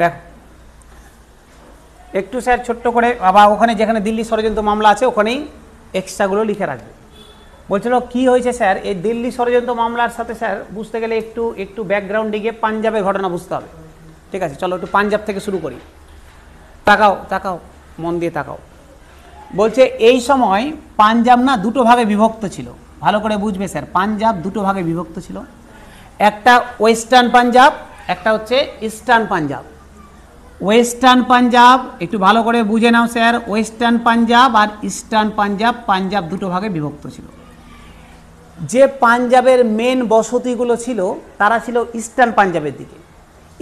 দেখো একটু স্যার ছোট্ট করে আবার ওখানে যেখানে দিল্লি ষড়যন্ত্র মামলা আছে ওখানেই এক্সট্রাগুলো লিখে রাখবে। বলছিল কি হয়েছে স্যার এই দিল্লি ষড়যন্ত্র মামলার সাথে স্যার বুঝতে গেলে একটু ব্যাকগ্রাউন্ডে গিয়ে পাঞ্জাবের ঘটনা বুঝতে হবে। ঠিক আছে, চলো একটু পাঞ্জাব থেকে শুরু করি। তাকাও মন দিয়ে তাকাও। বলছে এই সময় পাঞ্জাব না দুটো ভাগে বিভক্ত ছিল, ভালো করে বুঝবে স্যার, পাঞ্জাব দুটো ভাগে বিভক্ত ছিল, একটা ওয়েস্টার্ন পাঞ্জাব, একটা হচ্ছে ইস্টার্ন পাঞ্জাব। ওয়েস্টার্ন পাঞ্জাব একটু ভালো করে বুঝে নাও স্যার, ওয়েস্টার্ন পাঞ্জাব আর ইস্টার্ন পাঞ্জাব, পাঞ্জাব দুটো ভাগে বিভক্ত ছিল। যে পাঞ্জাবের মেন বসতিগুলো ছিল তারা ছিল ইস্টার্ন পাঞ্জাবের দিকে,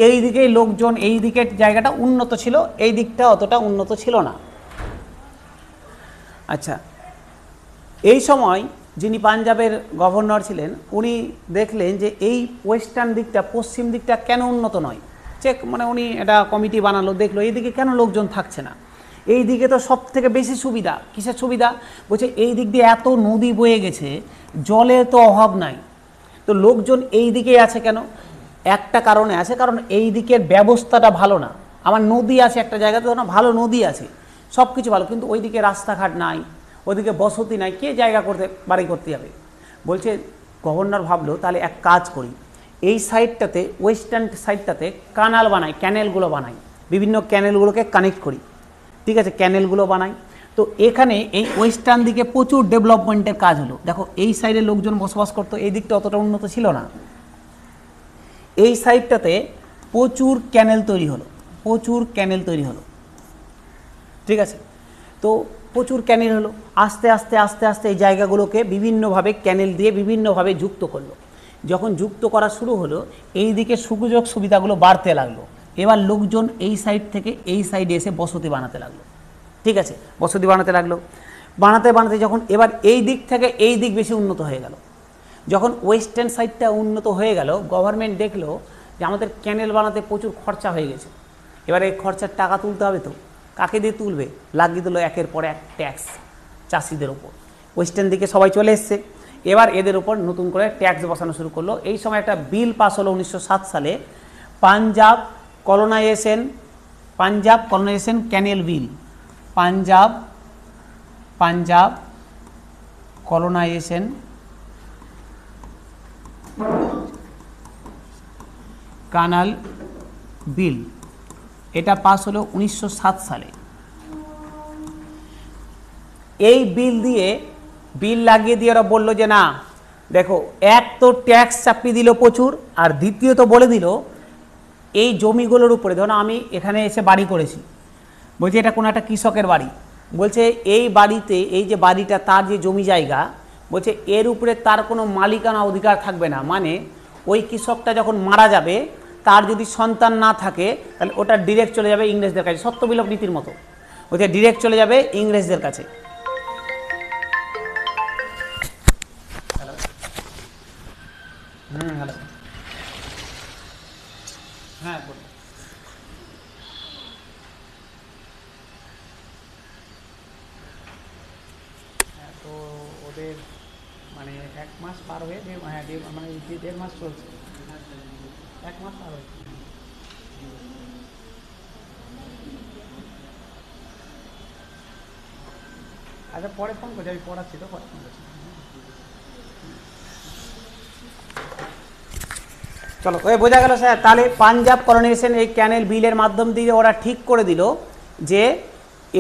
এই দিকেই লোকজন, এই দিকের জায়গাটা উন্নত ছিল, এই দিকটা অতটা উন্নত ছিল না। আচ্ছা, এই সময় যিনি পাঞ্জাবের গভর্নর ছিলেন উনি দেখলেন যে এই ওয়েস্টার্ন দিকটা, পশ্চিম দিকটা কেন উন্নত নয়, চেক মানে উনি এটা কমিটি বানালো, দেখলো এই দিকে কেন লোকজন থাকছে না, এই দিকে তো সব থেকে বেশি সুবিধা। কিসের সুবিধা? বলছে এই দিক দিয়ে এত নদী বয়ে গেছে, জলের তো অভাব নাই, তো লোকজন এই দিকেই আছে কেন? একটা কারণে আছে, কারণ এই দিকের ব্যবস্থাটা ভালো না। আমার নদী আছে একটা জায়গাতে, না ভালো নদী আছে, সব কিছু ভালো, কিন্তু ওইদিকে রাস্তাঘাট নাই, ওইদিকে বসতি নাই, কে জায়গা করতে বাড়ি করতে যাবে? বলছে গভর্নর ভাবলো তাহলে এক কাজ করি, এই সাইডটাতে, ওয়েস্টার্ন সাইডটাতে কানাল বানাই, ক্যানেলগুলো বানাই, বিভিন্ন ক্যানেলগুলোকে কানেক্ট করি। ঠিক আছে, ক্যানেলগুলো বানাই। তো এখানে এই ওয়েস্টার্ন দিকে প্রচুর ডেভেলপমেন্টের কাজ হলো। দেখো এই সাইডে লোকজন বসবাস করতো, এই দিকটা অতটা উন্নত ছিল না, এই সাইডটাতে প্রচুর ক্যানেল তৈরি হলো, প্রচুর ক্যানেল তৈরি হলো। ঠিক আছে, তো প্রচুর ক্যানেল হলো, আস্তে আস্তে আস্তে আস্তে এই জায়গাগুলোকে বিভিন্নভাবে ক্যানেল দিয়ে বিভিন্নভাবে যুক্ত করলো। যখন যুক্ত করা শুরু হলো, এই দিকে সুযোগ সুবিধাগুলো বাড়তে লাগলো। এবার লোকজন এই সাইড থেকে এই সাইডে এসে বসতি বানাতে লাগলো। ঠিক আছে, বসতি বানাতে লাগলো, বানাতে বানাতে যখন এবার এই দিক থেকে এই দিক বেশি উন্নত হয়ে গেল, যখন ওয়েস্টার্ন সাইডটা উন্নত হয়ে গেল, গভর্নমেন্ট দেখলো যে আমাদের ক্যানেল বানাতে প্রচুর খরচা হয়ে গেছে, এবার এই খরচার টাকা তুলতে হবে, তো কাকে দিয়ে তুলবে? লাগিয়ে দিল একের পর এক ট্যাক্স চাষিদের ওপর। ওয়েস্টার্ন দিকে সবাই চলে এসছে, এবার এদের ওপর নতুন করে ট্যাক্স বসানো শুরু করলো। এই সময় একটা বিল পাস হলো 1907 সালে, পাঞ্জাব কলোনাইজেশন ক্যানেল বিল, পাঞ্জাব কলোনাইজেশন কানাল বিল, এটা পাস হলো 1907 সালে। এই বিল লাগিয়ে দিয়ে ওরা বললো যে না দেখো, এক তো ট্যাক্স চাপিয়ে দিল প্রচুর, আর দ্বিতীয়ত বলে দিল এই জমিগুলোর উপরে, ধরো আমি এখানে এসে বাড়ি করেছি, বলছি এটা কোনো একটা কৃষকের বাড়ি, বলছে এই বাড়িতে, এই যে বাড়িটা তার যে জমি জায়গা, বলছে এর উপরে তার কোনো মালিকানা অধিকার থাকবে না। মানে ওই কৃষকটা যখন মারা যাবে, তার যদি সন্তান না থাকে তাহলে ওটা ডিরেক্ট চলে যাবে ইংরেজদের কাছে, সত্যবিলোপ নীতির মতো, বলছে ডিরেক্ট চলে যাবে ইংরেজদের কাছে। হ্যালো, হ্যাঁ বলুন। তো ওদের মানে 1 মাস পার হয়ে মানে 1.5 মাস চলছে, 1 মাস পার হয়েছে। আচ্ছা পরে ফোন করছি, আমি পড়াচ্ছি তো, পরে ফোন করছি। চলো, ওই বোঝা গেল স্যার। তাহলে পাঞ্জাব কলোনাইজেশন এই ক্যানেল বিলের মাধ্যম দিয়ে ওরা ঠিক করে দিল যে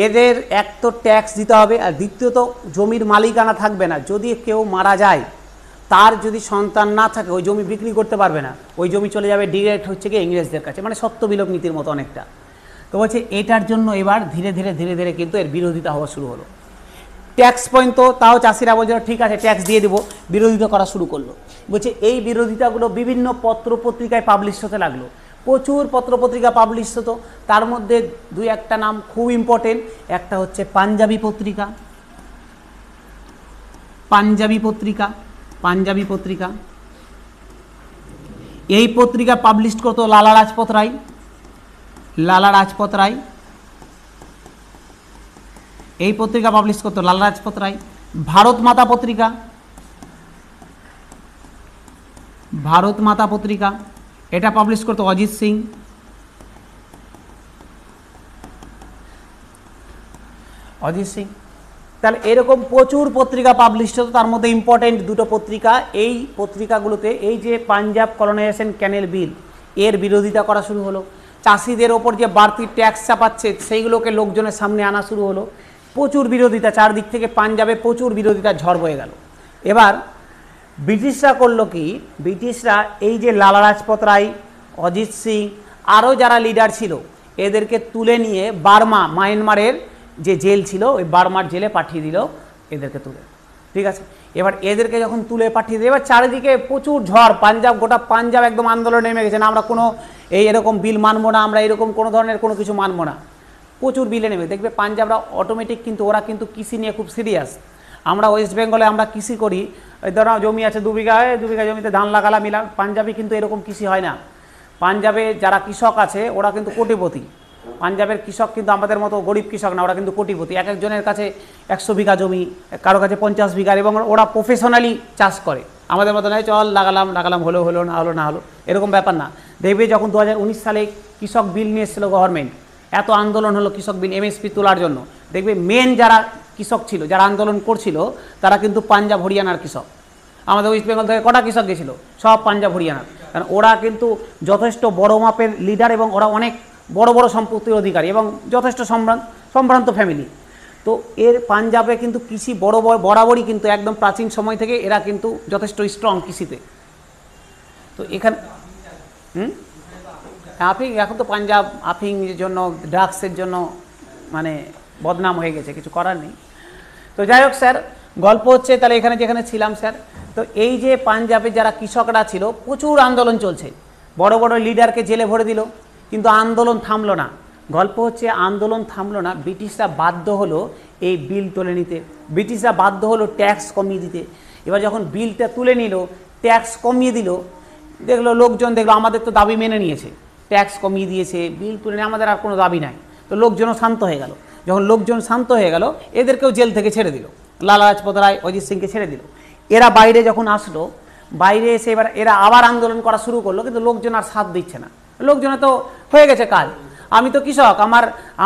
এদের এক তো ট্যাক্স দিতে হবে, আর দ্বিতীয়ত জমির মালিকানা থাকবে না। যদি কেউ মারা যায়, তার যদি সন্তান না থাকে, ওই জমি বিক্রি করতে পারবে না, ওই জমি চলে যাবে ডিরেক্ট হচ্ছে কি ইংরেজদের কাছে, মানে সত্যবিলোপ নীতির মতো অনেকটা। তো বলছে এটার জন্য এবার ধীরে ধীরে কিন্তু এর বিরোধিতা হওয়া শুরু হলো। ট্যাক্স পয়েন্ট তো তাও চাষিরা বলছিল ঠিক আছে ট্যাক্স দিয়ে দেবো, বিরোধিতা করা শুরু করলো। বলছে এই বিরোধিতাগুলো বিভিন্ন পত্রপত্রিকায় পাবলিশ হতে লাগলো, প্রচুর পত্রপত্রিকা পাবলিশ হতো। তার মধ্যে 2-1টা নাম খুব ইম্পর্টেন্ট, একটা হচ্ছে পাঞ্জাবি পত্রিকা। এই পত্রিকা পাবলিশ করতো লালা রাজপত রায়, এই পত্রিকা পাবলিশ করতো লালা রাজপত রায়। ভারত মাতা পত্রিকা, এটা পাবলিশ করতো অজিত সিং। অজিত সিং। তাহলে এরকম প্রচুর পত্রিকা পাবলিশ হতো, তার মধ্যে ইম্পর্টেন্ট দুটো পত্রিকা, এই পত্রিকাগুলোতে এই যে পাঞ্জাব কলোনাইজেশন ক্যানেল বিল এর বিরোধিতা করা শুরু হলো, চাষিদের ওপর যে বাড়তি ট্যাক্স চাপাচ্ছে সেইগুলোকে লোকজনের সামনে আনা শুরু হলো, প্রচুর বিরোধিতা, চারদিক থেকে পাঞ্জাবে প্রচুর বিরোধিতার ঝড় বয়ে গেল। এবার ব্রিটিশরা করলো কি, ব্রিটিশরা এই যে লালা লাজপত রায়, অজিত সিং, আরও যারা লিডার ছিল এদেরকে তুলে নিয়ে বার্মা, মায়ানমারের যে জেল ছিল ওই বার্মার জেলে পাঠিয়ে দিল এদেরকে তুলে। ঠিক আছে, এবার এদেরকে যখন তুলে পাঠিয়ে দিল, এবার চারিদিকে প্রচুর ঝড়, পাঞ্জাব, গোটা পাঞ্জাব একদম আন্দোলনে নেমে গেছে, না আমরা কোনো এরকম বিল মানবো না, আমরা এরকম কোনো ধরনের কোনো কিছু মানবো না, প্রচুর বিলে নেমে। দেখবে পাঞ্জাবরা অটোমেটিক কিন্তু ওরা কিন্তু কৃষি নিয়ে খুব সিরিয়াস। আমরা ওয়েস্ট বেঙ্গলে আমরা কৃষি করি, ওই ধরো জমি আছে 2 বিঘা, 2 বিঘা জমিতে ধান লাগালাম মিলাম, পাঞ্জাবে কিন্তু এরকম কৃষি হয় না। পাঞ্জাবে যারা কৃষক আছে ওরা কিন্তু কোটিপতি, পাঞ্জাবের কৃষক কিন্তু আমাদের মতো গরিব কৃষক না, ওরা কিন্তু কোটিপতি। এক একজনের কাছে 100 বিঘা জমি, কারো কাছে 50 বিঘা, এবং ওরা প্রফেশনালি চাষ করে। আমাদের মতো নয় চল লাগালাম হলো না হলো এরকম ব্যাপার না। দেখবে যখন 2019 সালে কৃষক বিল নিয়ে এসেছিলো গভর্নমেন্ট, এত আন্দোলন হলো কৃষক বিল এমএসপি তোলার জন্য, দেখবে মেন যারা কৃষক ছিল, যারা আন্দোলন করছিল তারা কিন্তু পাঞ্জাব হরিয়ানার কৃষক। আমাদের ওয়েস্ট বেঙ্গল থেকে কটা কৃষক গেছিল, সব পাঞ্জাব হরিয়ানার, কারণ ওরা কিন্তু যথেষ্ট বড় মাপের লিডার এবং ওরা অনেক বড় বড় সম্পত্তির অধিকারী এবং যথেষ্ট সম্ভ্রান্ত ফ্যামিলি। তো এর পাঞ্জাবে কিন্তু কৃষি বরাবরই কিন্তু একদম প্রাচীন সময় থেকে এরা কিন্তু যথেষ্ট স্ট্রং কৃষিতে। তো এখানে আফিং, এখন তো পাঞ্জাব আফিংয়ের জন্য, ড্রাগসের জন্য মানে বদনাম হয়ে গেছে, কিছু করার নেই। তো যাই হোক স্যার, গল্প হচ্ছে তাহলে এখানে যেখানে ছিলাম স্যার, তো এই যে পাঞ্জাবে যারা কৃষকরা ছিল প্রচুর আন্দোলন চলছে, বড় বড় লিডারকে জেলে ভরে দিল, কিন্তু আন্দোলন থামলো না। গল্প হচ্ছে আন্দোলন থামলো না, ব্রিটিশরা বাধ্য হলো এই বিল তুলে নিতে, ব্রিটিশরা বাধ্য হলো ট্যাক্স কমিয়ে দিতে। এবার যখন বিলটা তুলে নিল, ট্যাক্স কমিয়ে দিল, দেখলো লোকজন, দেখলো আমাদের তো দাবি মেনে নিয়েছে, ট্যাক্স কমিয়ে দিয়েছে, বিল তুলে নিয়ে আমাদের আর কোনো দাবি নাই, তো লোকজনও শান্ত হয়ে গেল। যখন লোকজন শান্ত হয়ে গেল, এদেরকেও জেল থেকে ছেড়ে দিল, লালা লাজপত রায়, অজিত সিংকে ছেড়ে দিল। এরা বাইরে যখন আসলো, বাইরে এসে এবার এরা আবার আন্দোলন করা শুরু করলো, কিন্তু লোকজন আর সাথ দিচ্ছে না, লোকজনে তো হয়ে গেছে কাজ, আমি তো কৃষক,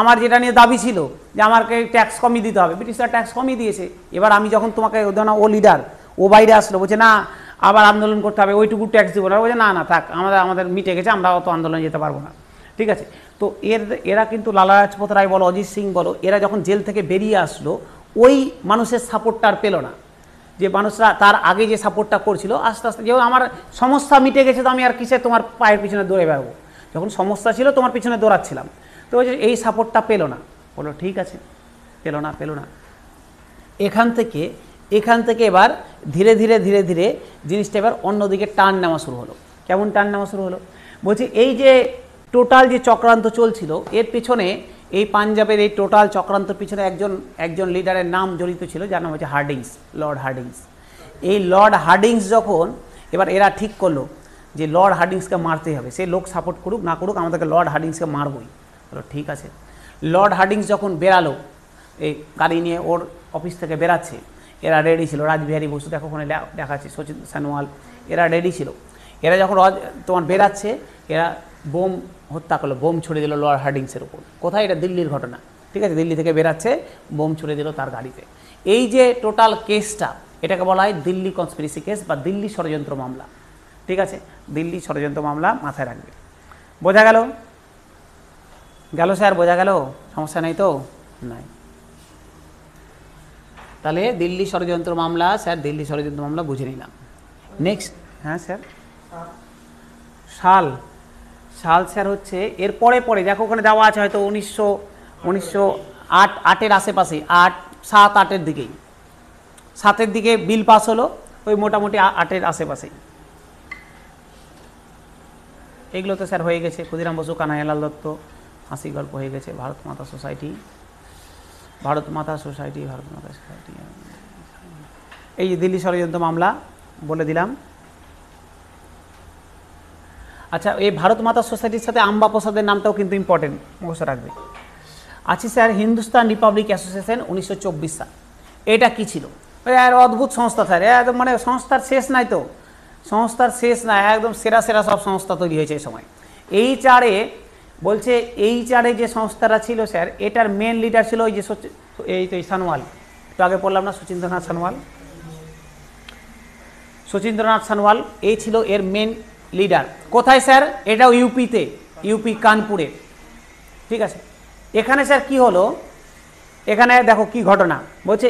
আমার যেটা নিয়ে দাবি ছিল যে আমাকে ট্যাক্স কমিয়ে দিতে হবে, ব্রিটিশরা ট্যাক্স কমিয়ে দিয়েছে, এবার আমি যখন তোমাকে ও লিডার ও বাইরে আসলো, বলছে না আবার আন্দোলন করতে হবে, ওইটুকু ট্যাক্স দিব না, বলছে না থাক, আমাদের মিটে গেছে, আমরা অত আন্দোলনে যেতে পারবো না। ঠিক আছে, তো এরা কিন্তু লালা লাজপত রায় বলো, অজিত সিং বলো, এরা যখন জেল থেকে বেরিয়ে আসলো, ওই মানুষের সাপোর্টটা আর পেলো না, যে মানুষরা তার আগে যে সাপোর্টটা করছিল, আস্তে আস্তে যেহেতু আমার সমস্যা মিটে গেছে, তো আমি আর কিসে তোমার পায়ের পিছনে দৌড়ে বেড়াবো, যখন সমস্যা ছিল তোমার পিছনে দৌড়াচ্ছিলাম, তো এই সাপোর্টটা পেলো না, বলো ঠিক আছে, পেলো না। এখান থেকে এবার ধীরে ধীরে জিনিসটা এবার অন্যদিকে টার্ন নেওয়া শুরু হলো। কেমন টার্ন নেওয়া শুরু হলো, বলছি এই যে টোটাল যে চক্রান্ত চলছিল, এর পিছনে এই পাঞ্জাবের এই টোটাল চক্রান্তের পিছনে একজন লিডারের নাম জড়িত ছিল, যার নাম হচ্ছে হার্ডিংস, লর্ড হার্ডিংস। এই লর্ড হার্ডিংস যখন এবার এরা ঠিক করলো যে লর্ড হার্ডিংসকে মারতেই হবে, সে লোক সাপোর্ট করুক না করুক, আমাদেরকে লর্ড হার্ডিংসকে মারবই। বলো ঠিক আছে। লর্ড হার্ডিংস যখন বেরালো, এই গাড়ি নিয়ে ওর অফিস থেকে বেরাচ্ছে, এরা রেডি ছিল, রাসবিহারী বসু দেখো ওখানে দেখাচ্ছে, সচিন সানোয়াল, এরা রেডি ছিল। এরা যখন তোমার বেরাচ্ছে, এরা বোম হত্যা করলো, বোম ছুড়ে দিল লর্ড হার্ডিংসের উপর। কোথায়? এটা দিল্লির ঘটনা। ঠিক আছে, দিল্লি থেকে বেরাচ্ছে, বোম ছুড়ে দিল তার গাড়িতে। এই যে টোটাল কেসটা, এটাকে বলা হয় দিল্লি কনস্পিরেসি কেস বা দিল্লি ষড়যন্ত্র মামলা। ঠিক আছে, দিল্লি ষড়যন্ত্র মামলা মাথায় রাখবে। বোঝা গেল স্যার, বোঝা গেল? সমস্যা নেই তো? নাই। তাহলে দিল্লি ষড়যন্ত্র মামলা, স্যার দিল্লি ষড়যন্ত্র মামলা বুঝে নিলাম। নেক্সট, হ্যাঁ স্যার, সাল স্যার হচ্ছে এর পরে দেখো ওখানে দেওয়া আছে হয়তো 1908 আশেপাশে, 7-8 দিকেই, 7 দিকে বিল পাস হলো, ওই মোটামুটি 8 আশেপাশেই। এগুলো তো স্যার হয়ে গেছে, ক্ষুদিরাম বসু, কানাইলাল দত্ত, হাসি গল্প হয়ে গেছে, ভারত মাতা সোসাইটি, এই যে দিল্লি ষড়যন্ত্র মামলা বলে দিলাম। আচ্ছা, এই ভারত মাতা সোসাইটির সাথে আম্বা প্রসাদের নামটাও কিন্তু ইম্পর্টেন্ট, মুখস্থ রাখবে। আছি স্যার, হিন্দুস্তান রিপাবলিক অ্যাসোসিয়েশন 1924 সাল। এটা কি ছিল? আর অদ্ভুত সংস্থা স্যার, একদম মানে সংস্থার শেষ নাই তো, সংস্থার শেষ নাই, একদম সেরা সব সংস্থা তৈরি হয়েছে এই সময়। এইচআরে বলছে, এইচআরে যে সংস্থাটা ছিল স্যার, এটার মেন লিডার ছিল ওই যে এই তো এই সানোয়াল, একটু আগে পড়লাম না শচীন্দ্রনাথ সানোয়াল। শচীন্দ্রনাথ সানোয়াল এই ছিল এর মেন লিডার। কোথায় স্যার? এটাও ইউপিতে, ইউপি কানপুরে। ঠিক আছে, এখানে স্যার কি হলো, এখানে দেখো কি ঘটনা বলছে,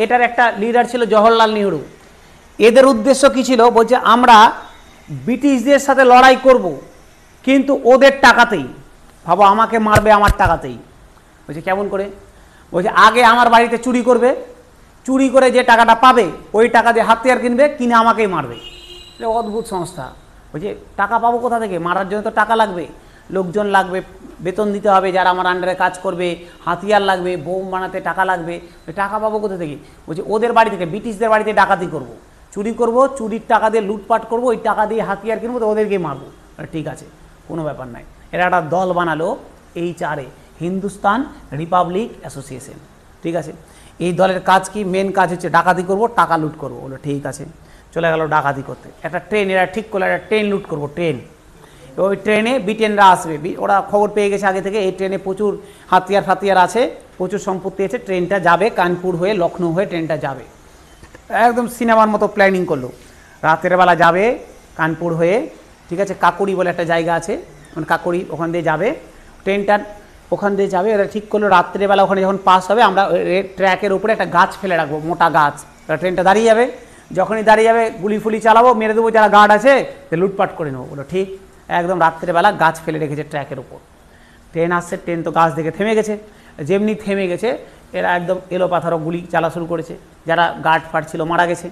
এটার একটা লিডার ছিল জওহরলাল নেহরু। এদের উদ্দেশ্য কি ছিল? বলছে আমরা ব্রিটিশদের সাথে লড়াই করব, কিন্তু ওদের টাকাতেই। ভাবো, আমাকে মারবে আমার টাকাতেই। বলছে কেমন করে? বলছে আগে আমার বাড়িতে চুরি করবে, চুরি করে যে টাকাটা পাবে ওই টাকা দিয়ে হাতিয়ার কিনবে, কিনে আমাকেই মারবে। অদ্ভুত সংস্থা। বলছে টাকা পাবো কোথা থেকে? মারার জন্য তো টাকা লাগবে, লোকজন লাগবে, বেতন দিতে হবে যারা আমার আন্ডারে কাজ করবে, হাতিয়ার লাগবে, বোম বানাতে টাকা লাগবে, টাকা পাবো কোথা থেকে? বলছে ওদের বাড়ি থেকে, ব্রিটিশদের বাড়িতে ডাকাতি করব, চুরি করব, চুরির টাকা দিয়ে লুটপাট করব, ওই টাকা দিয়ে হাতিয়ার কিনবো, তো ওদেরকে মারবো। ঠিক আছে, কোনো ব্যাপার নাই। এরা একটা দল বানালো HR-এ, হিন্দুস্তান রিপাবলিক অ্যাসোসিয়েশন। ঠিক আছে, এই দলের কাজ কি? মেন কাজ হচ্ছে ডাকাতি করব, টাকা লুট করব। বলো ঠিক আছে, চলে গেল ডাকাতি করতে। একটা ট্রেন এরা ঠিক করলো, একটা ট্রেন লুট করব, ট্রেন। ওই ট্রেনে ব্রিটেনরা আসবে, ওরা খবর পেয়ে গেছে আগে থেকে এই ট্রেনে প্রচুর হাতিয়ার ফাতিয়ার আছে, প্রচুর সম্পত্তি আছে, ট্রেনটা যাবে কানপুর হয়ে, লখনৌ হয়ে ট্রেনটা যাবে। একদম সিনেমার মতো প্ল্যানিং করলো, রাতের বেলা যাবে কানপুর হয়ে। ঠিক আছে, কাকুরি বলে একটা জায়গা আছে, মানে কাকুরি, ওখান দিয়ে যাবে ট্রেনটা, ওখান দিয়ে যাবে। এরা ঠিক করলো রাত্রেবেলা ওখানে যখন পাস হবে আমরা ট্র্যাকের উপরে একটা গাছ ফেলে রাখবো, মোটা গাছ। ট্রেনটা দাঁড়িয়ে যাবে, যখনই দাঁড়িয়ে যাবে গুলি ফুলি চালাবো, মেরে দেবো যারা গার্ড আছে, লুটপাট করে নেবো। বলো ঠিক। একদম রাত্রেবেলা গাছ ফেলে রেখেছে ট্র্যাকের উপর। ট্রেন আসছে, ট্রেন তো গাছ দেখে থেমে গেছে। যেমনি থেমে গেছে এরা একদম এলো পাথারও গুলি চালা শুরু করেছে, যারা গার্ড ফাট ছিল মারা গেছে।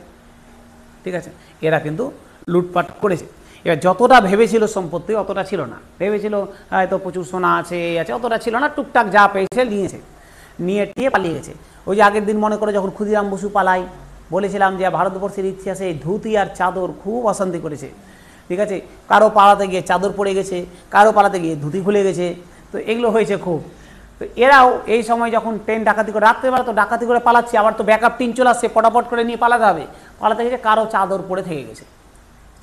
ঠিক আছে, এরা কিন্তু লুটপাট করেছে। এবার যতটা ভেবেছিল সম্পত্তি অতটা ছিল না, ভেবেছিল হয়তো প্রচুর সোনা আছে, এই আছে, অতটা ছিল না, টুকটাক যা পেয়েছে নিয়েছে, নিয়ে টিয়ে পালিয়ে গেছে। ওই যে আগের দিন মনে করে যখন ক্ষুদিরাম বসু পালাই, বলেছিলাম যে ভারতবর্ষের ইতিহাসে ধুতি আর চাদর খুব অশান্তি করেছে। ঠিক আছে, কারো পাড়াতে গিয়ে চাদর পড়ে গেছে, কারো পাড়াতে গিয়ে ধুতি খুলে গেছে, তো এগুলো হয়েছে খুব। তো এরাও এই সময় যখন ট্রেন ডাকাতি করে, রাত্রেবেলা তো ডাকাতি করে পালাচ্ছে, আবার তো ব্যাকআপ টিম চলে আসছে, পটাপট করে নিয়ে পালাতে হবে, পালাতে গেছে, কারো চাদর পড়ে থেকে গেছে,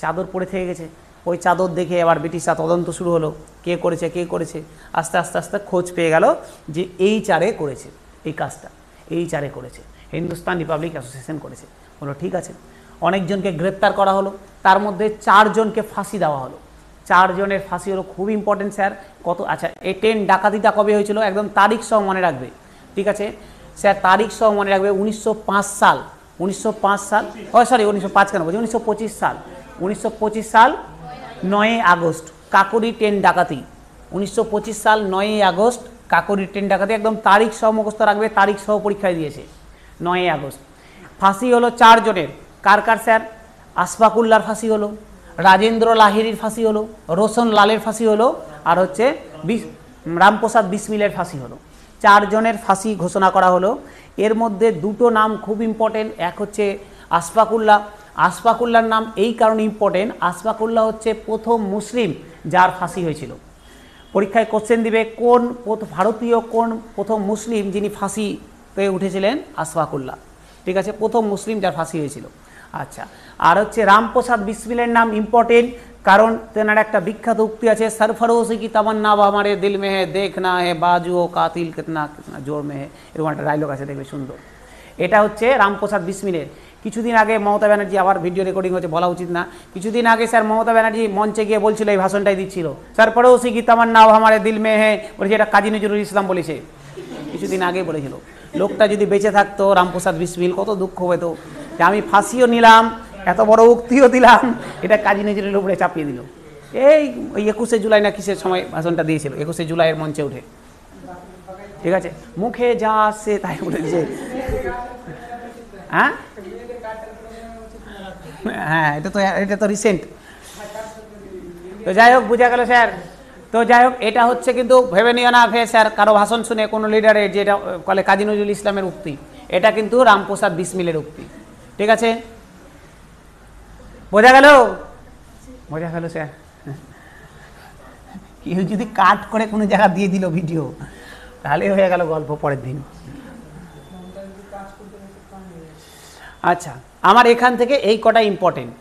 চাদর পড়ে থেকে গেছে। ওই চাদর দেখে এবার ব্রিটিশরা তদন্ত শুরু হলো, কে করেছে কে করেছে। আস্তে আস্তে আস্তে খোঁজ পেয়ে গেল যে HR-এ করেছে এই কাজটা, HR-এ করেছে, হিন্দুস্তান রিপাবলিক অ্যাসোসিয়েশন করেছে। বলো ঠিক আছে, অনেকজনকে গ্রেপ্তার করা হলো, তার মধ্যে 4 জনকে ফাঁসি দেওয়া হলো। 4 জনের ফাঁসি হলো, খুব ইম্পর্টেন্ট স্যার। কত? আচ্ছা, এই ট্রেন ডাকাতিটা কবে হয়েছিল একদম তারিখ সহ মনে রাখবে। ঠিক আছে স্যার, তারিখ সহ মনে রাখবে। 1905 সাল, 1905 সাল, ও সরি 1905 কেন বলছি, 1925 সাল, 1925 সাল 9 আগস্ট কাকুরি ট্রেন ডাকাতি। 1925 সাল 9 আগস্ট কাকুরি ট্রেন ডাকাতি, একদম তারিখ সহ মুখস্থ রাখবে, তারিখ সহ পরীক্ষায় দিয়েছে 9 আগস্ট। ফাঁসি হলো 4 জনের। কার কার স্যার? আশফাকুল্লার ফাঁসি হলো, রাজেন্দ্র লাহিড়ির ফাঁসি হলো, রোশন লালের ফাঁসি হলো, আর হচ্ছে রামপ্রসাদ বিসমিলের ফাঁসি হলো। 4 জনের ফাঁসি ঘোষণা করা হলো। এর মধ্যে 2টো নাম খুব ইম্পর্টেন্ট, এক হচ্ছে আশফাকুল্লাহ। আশফাকুল্লার নাম এই কারণে ইম্পর্টেন্ট, আশফাকুল্লাহ হচ্ছে প্রথম মুসলিম যার ফাঁসি হয়েছিল। পরীক্ষায় কোশ্চেন দিবে কোন ভারতীয় কোন প্রথম মুসলিম যিনি ফাঁসিতে উঠেছিলেন? আশফাকুল্লাহ। ঠিক আছে, প্রথম মুসলিম যার ফাঁসি হয়েছিল। আচ্ছা, আর হচ্ছে রামপ্রসাদ বিসমিলের নাম ইম্পর্টেন্ট, কারণ তেনার একটা বিখ্যাত উক্তি আছে, সরফরোশি কি তামান্না আমারে দিল মে হে, দেখনা হে বাজু ও কাতিল কিতনা কিতনা জোর মে হে, এরকম একটা ডায়লগ আছে, দেখবে সুন্দর। এটা হচ্ছে রামপ্রসাদ বিসমিলের। কিছুদিন আগে মমতা ব্যানার্জি, আবার ভিডিও রেকর্ডিং হচ্ছে, বলা উচিত না, কিছুদিন আগে স্যার মমতা ব্যানার্জি মঞ্চে গিয়ে বলছিল, এই ভাষণটাই দিচ্ছিল, সরফরোশি কি তামান্না আমারে দিল মে হে, বলেছে এটা কাজী নজরুল ইসলাম বলেছে, কিছুদিন আগে বলেছিল। লোকটা যদি বেঁচে থাকতো রামপ্রসাদ বিসমিল, কত দুঃখ হতো যে আমি ফাঁসিও নিলাম, এত বড় উক্তিও দিলাম, এটা কাজী নজরুলের উপরে চাপিয়ে দিল। এই 21শে জুলাই না কিসের সময় ভাষণটা দিয়েছিল, 21শে জুলাইয়ের মঞ্চে উঠে। ঠিক আছে, মুখে যা আসছে তাই বলেছে। হ্যাঁ হ্যাঁ, এটা তো রিসেন্ট। তো যাই হোক, বোঝা গেল স্যার। তো যাই হোক, এটা হচ্ছে কিন্তু ভেবে নিও না স্যার কারো ভাষণ শুনে কোনো লিডারের, যেটা বলে কাজী নজরুল ইসলামের উক্তি, এটা কিন্তু রামপ্রসাদ বিসমিলের উক্তি। ঠিক আছে, বোঝা গেল? বোঝা গেল স্যার। কেউ যদি কাট করে কোনো জায়গা দিয়ে দিল ভিডিও, তাহলে হয়ে গেল গল্প পরের দিন। আচ্ছা, আমার এখান থেকে এই কটা ইম্পর্টেন্ট,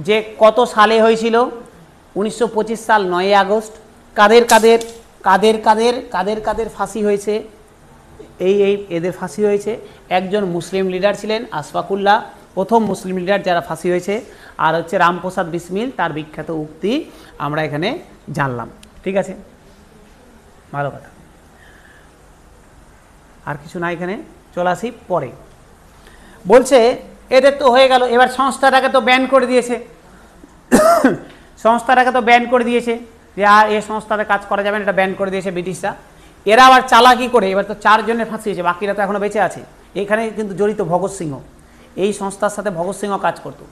যে কত সালে হয়েছিল, 1925 সাল 9 আগস্ট, কাদের কাদের কাদের কাদের কাদের কাদের ফাঁসি হয়েছে, এই এদের ফাঁসি হয়েছে। একজন মুসলিম লিডার ছিলেন আশফাকুল্লাহ, প্রথম মুসলিম লিডার যারা ফাঁসি হয়েছে। আর হচ্ছে রামপ্রসাদ বিসমিল, তার বিখ্যাত উক্তি আমরা এখানে জানলাম। ঠিক আছে, ভালো কথা। আর কিছু না, এখানে চলে আসি পরে। বলছে এদের তো হয়ে গেল, এবার সংস্থাটাকে তো ব্যান করে দিয়েছে, সংস্থাটাকে তো ব্যান করে দিয়েছে যে আর এই সংস্থাতে কাজ করা যাবে না, এটা ব্যান করে দিয়েছে ব্রিটিশরা। এরা আবার চালাকি করে এবার তো 4 জনের ফাঁসি হয়েছে, বাকিরা তো এখনো বেঁচে আছে। এখানে কিন্তু জড়িত ভগৎ সিংহ, এই সংস্থার সাথে ভগৎ সিংহ কাজ করতো।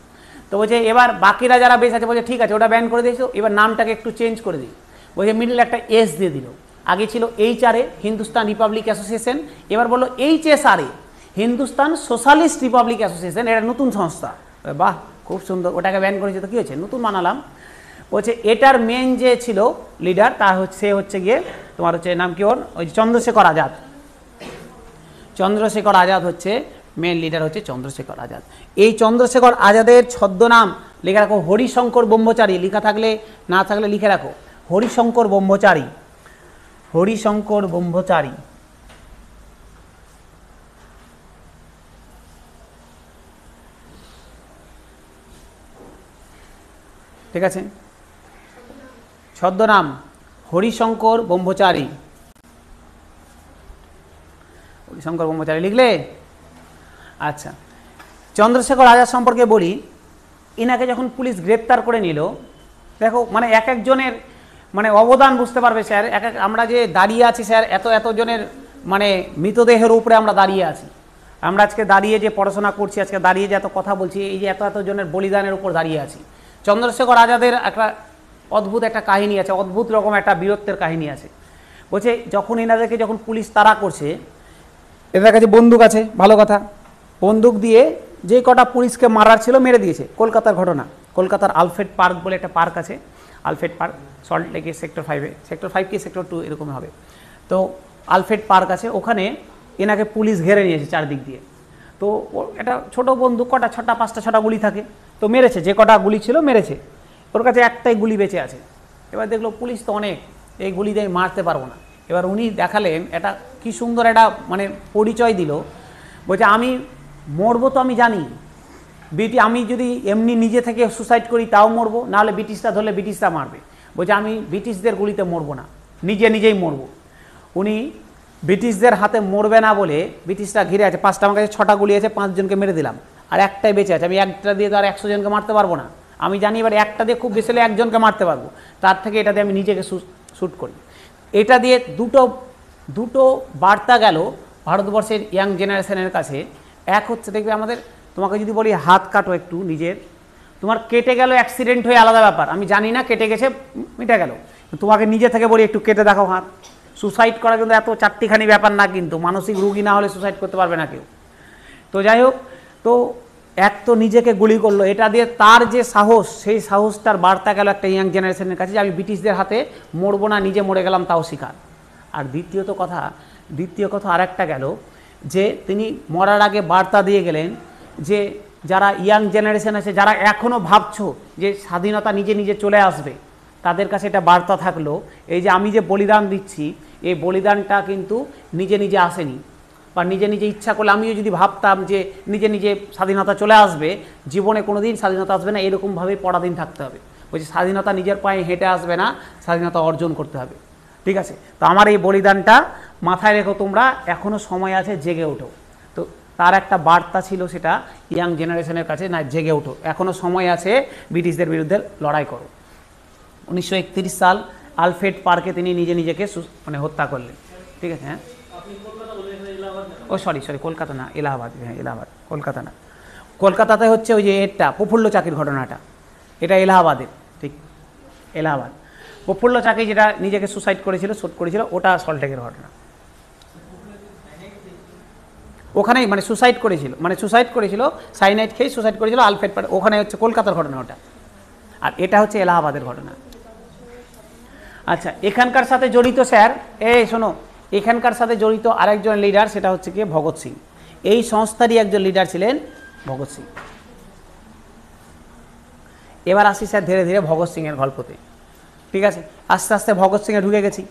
তো বলছে এবার বাকিরা যারা বেঁচে আছে বলছে ঠিক আছে ওটা ব্যান করে দিয়েছো, এবার নামটাকে একটু চেঞ্জ করে দিই। বলছে মিডল একটা এস দিয়ে দিল, আগে ছিল HR-এ হিন্দুস্তান রিপাবলিক অ্যাসোসিয়েশন, এবার বললো HSR-এ হিন্দুস্তান সোশ্যালিস্ট রিপাবলিক অ্যাসোসিয়েশন, এটা নতুন সংস্থা। বাহ, খুব সুন্দর, ওটাকে ব্যান করেছে তো কী হয়েছে, নতুন বানালাম। বলছে এটার মেন যে ছিল লিডার তা হচ্ছে সে হচ্ছে গিয়ে তোমার হচ্ছে নাম কি ওর, ওই চন্দ্রশেখর আজাদ। চন্দ্রশেখর আজাদ হচ্ছে মেন লিডার, হচ্ছে চন্দ্রশেখর আজাদ। এই চন্দ্রশেখর আজাদের ছদ্মনাম লিখে রাখো হরিশঙ্কর ব্রহ্মচারী, লেখা থাকলে না থাকলে লিখে রাখো হরিশঙ্কর ব্রহ্মচারী, হরিশঙ্কর ব্রহ্মচারী। ঠিক আছে, ছদ্মনাম হরিশঙ্কর ব্রহ্মচারী, হরিশঙ্কর ব্রহ্মচারী লিখলে। আচ্ছা, চন্দ্রশেখর আজাদ সম্পর্কে বলি। ইনাকে যখন পুলিশ গ্রেপ্তার করে নিল, দেখো মানে এক একজনের মানে অবদান বুঝতে পারবে স্যার। আমরা যে দাঁড়িয়ে আছি স্যার, এত জনের মানে মৃতদেহের উপরে আমরা দাঁড়িয়ে আছি। আমরা আজকে দাঁড়িয়ে যে পড়াশোনা করছি, আজকে দাঁড়িয়ে যে এত কথা বলছি, এই যে এত জনের বলিদানের উপর দাঁড়িয়ে আছি। চন্দ্রশেখর আজাদের একটা অদ্ভুত একটা কাহিনী আছে, অদ্ভুত রকম একটা বীরত্বের কাহিনী আছে। বলছে যখন এনাদেরকে যখন পুলিশ তাড়া করছে, এদের কাছে বন্দুক আছে, ভালো কথা, বন্দুক দিয়ে যে কটা পুলিশকে মারার ছিল মেরে দিয়েছে। কলকাতার ঘটনা, কলকাতার আলফ্রেড পার্ক বলে একটা পার্ক আছে, আলফ্রেড পার্ক, সল্ট লেকে সেক্টর 5-এ, সেক্টর 5 কি সেক্টর 2 এরকম হবে। তো আলফ্রেড পার্ক আছে, ওখানে এনাকে পুলিশ ঘেরে নিয়েছে চারদিক দিয়ে। তো একটা ছোট বন্দুক, কটা 6টা 5টা 6টা গুলি থাকে, তো মেরেছে, যে কটা গুলি ছিল মেরেছে। ওর কাছে একটাই গুলি বেঁচে আছে। এবার দেখলো পুলিশ তো অনেক, এই গুলি দিয়ে মারতে পারবো না। এবার উনি দেখালেন এটা কি সুন্দর একটা মানে পরিচয় দিল। বলছে আমি মরবো তো আমি জানি, আমি যদি এমনি নিজে থেকে সুসাইড করি তাও মরবো, নাহলে ব্রিটিশরা ধরলে ব্রিটিশরা মারবে। বলছে আমি ব্রিটিশদের গুলিতে মরবো না, নিজেই মরবো। উনি ব্রিটিশদের হাতে মরবে না বলে, ব্রিটিশরা ঘিরে আছে, 5টা আমার কাছে 6টা গুলি আছে, 5 জনকে মেরে দিলাম, আর একটাই বেঁচে আছে। আমি একটা দিয়ে তো আর 100 জনকে মারতে পারবো না। আমি জানি এবার একটা দিয়ে খুব বেশি হলে 1 জনকে মারতে পারবো, তার থেকে এটা দিয়ে আমি নিজেকে শ্যুট করি। এটা দিয়ে দুটো বার্তা গেল ভারতবর্ষের ইয়াং জেনারেশনের কাছে। এক হচ্ছে দেখবে আমাদের, তোমাকে যদি বলি হাত কাটো একটু নিজের, তোমার কেটে গেল অ্যাক্সিডেন্ট হয়ে আলাদা ব্যাপার, আমি জানি না কেটে গেছে মিটে গেল, তোমাকে নিজে থেকে বলি একটু কেটে দেখাও হাত। সুসাইড করা কিন্তু এত চারটিখানি ব্যাপার না, কিন্তু মানসিক রুগী না হলে সুসাইড করতে পারবে না কেউ। তো যাই হোক, তো এক তো নিজেকে গুলি করলো, এটা দিয়ে তার যে সাহস, সেই সাহসটার বার্তা গেল একটা ইয়াং জেনারেশনের কাছে যে আমি ব্রিটিশদের হাতে মরবো না, নিজে মরে গেলাম তাও স্বীকার। আর দ্বিতীয় কথা আর একটা গেল যে তিনি মরার আগে বার্তা দিয়ে গেলেন যে যারা ইয়াং জেনারেশন আছে, যারা এখনও ভাবছো যে স্বাধীনতা নিজে চলে আসবে, তাদের কাছে এটা বার্তা থাকলো, এই যে আমি যে বলিদান দিচ্ছি, এই বলিদানটা কিন্তু নিজে আসেনি, বা নিজে ইচ্ছা করলে আমিও যদি ভাবতাম যে নিজে স্বাধীনতা চলে আসবে, জীবনে কোনো দিন স্বাধীনতা আসবে না, এরকমভাবেই পরাধীন থাকতে হবে। বলছি স্বাধীনতা নিজের পায়ে হেঁটে আসবে না, স্বাধীনতা অর্জন করতে হবে। ঠিক আছে, তো আমার এই বলিদানটা মাথায় রেখো, তোমরা এখনও সময় আছে, জেগে ওঠো। তো তার একটা বার্তা ছিল, সেটা ইয়াং জেনারেশনের কাছে, না জেগে ওঠো, এখনও সময় আছে, ব্রিটিশদের বিরুদ্ধে লড়াই করো। 1931 সাল আলফ্রেড পার্কে তিনি নিজেকে মানে হত্যা করলেন। ঠিক আছে, হ্যাঁ, ও সরি কলকাতা না, এলাহাবাদ, হ্যাঁ এলাহাবাদ, কলকাতা না। কলকাতাতে হচ্ছে ওই যে এটা প্রফুল্ল চাকির ঘটনাটা, এটা এলাহাবাদের, ঠিক এলাহাবাদ। প্রফুল্ল চাকি যেটা নিজেকে শ্যুট করেছিল, ওটা সল্টলেকের ঘটনা। ওখানেই মানে সুসাইড করেছিল, সাইনাইড খেয়ে সুসাইড করেছিল আলফ্রেড পার্ক, ওখানে হচ্ছে কলকাতার ঘটনা ওটা, আর এটা হচ্ছে এলাহাবাদের ঘটনা। আচ্ছা, এখানকার সাথে জড়িত স্যার, শোনো, এখানকার সাথে জড়িত আরেকজন লিডার, সেটা হচ্ছে কি ভগৎ সিং। এই সংস্থারই একজন লিডার ছিলেন ভগৎ সিং। এবার আসি স্যার ধীরে ধীরে ভগৎ সিংয়ের গল্পতে। ঠিক আছে, আস্তে আস্তে ভগৎ সিংয়ে ঢুকে গেছি।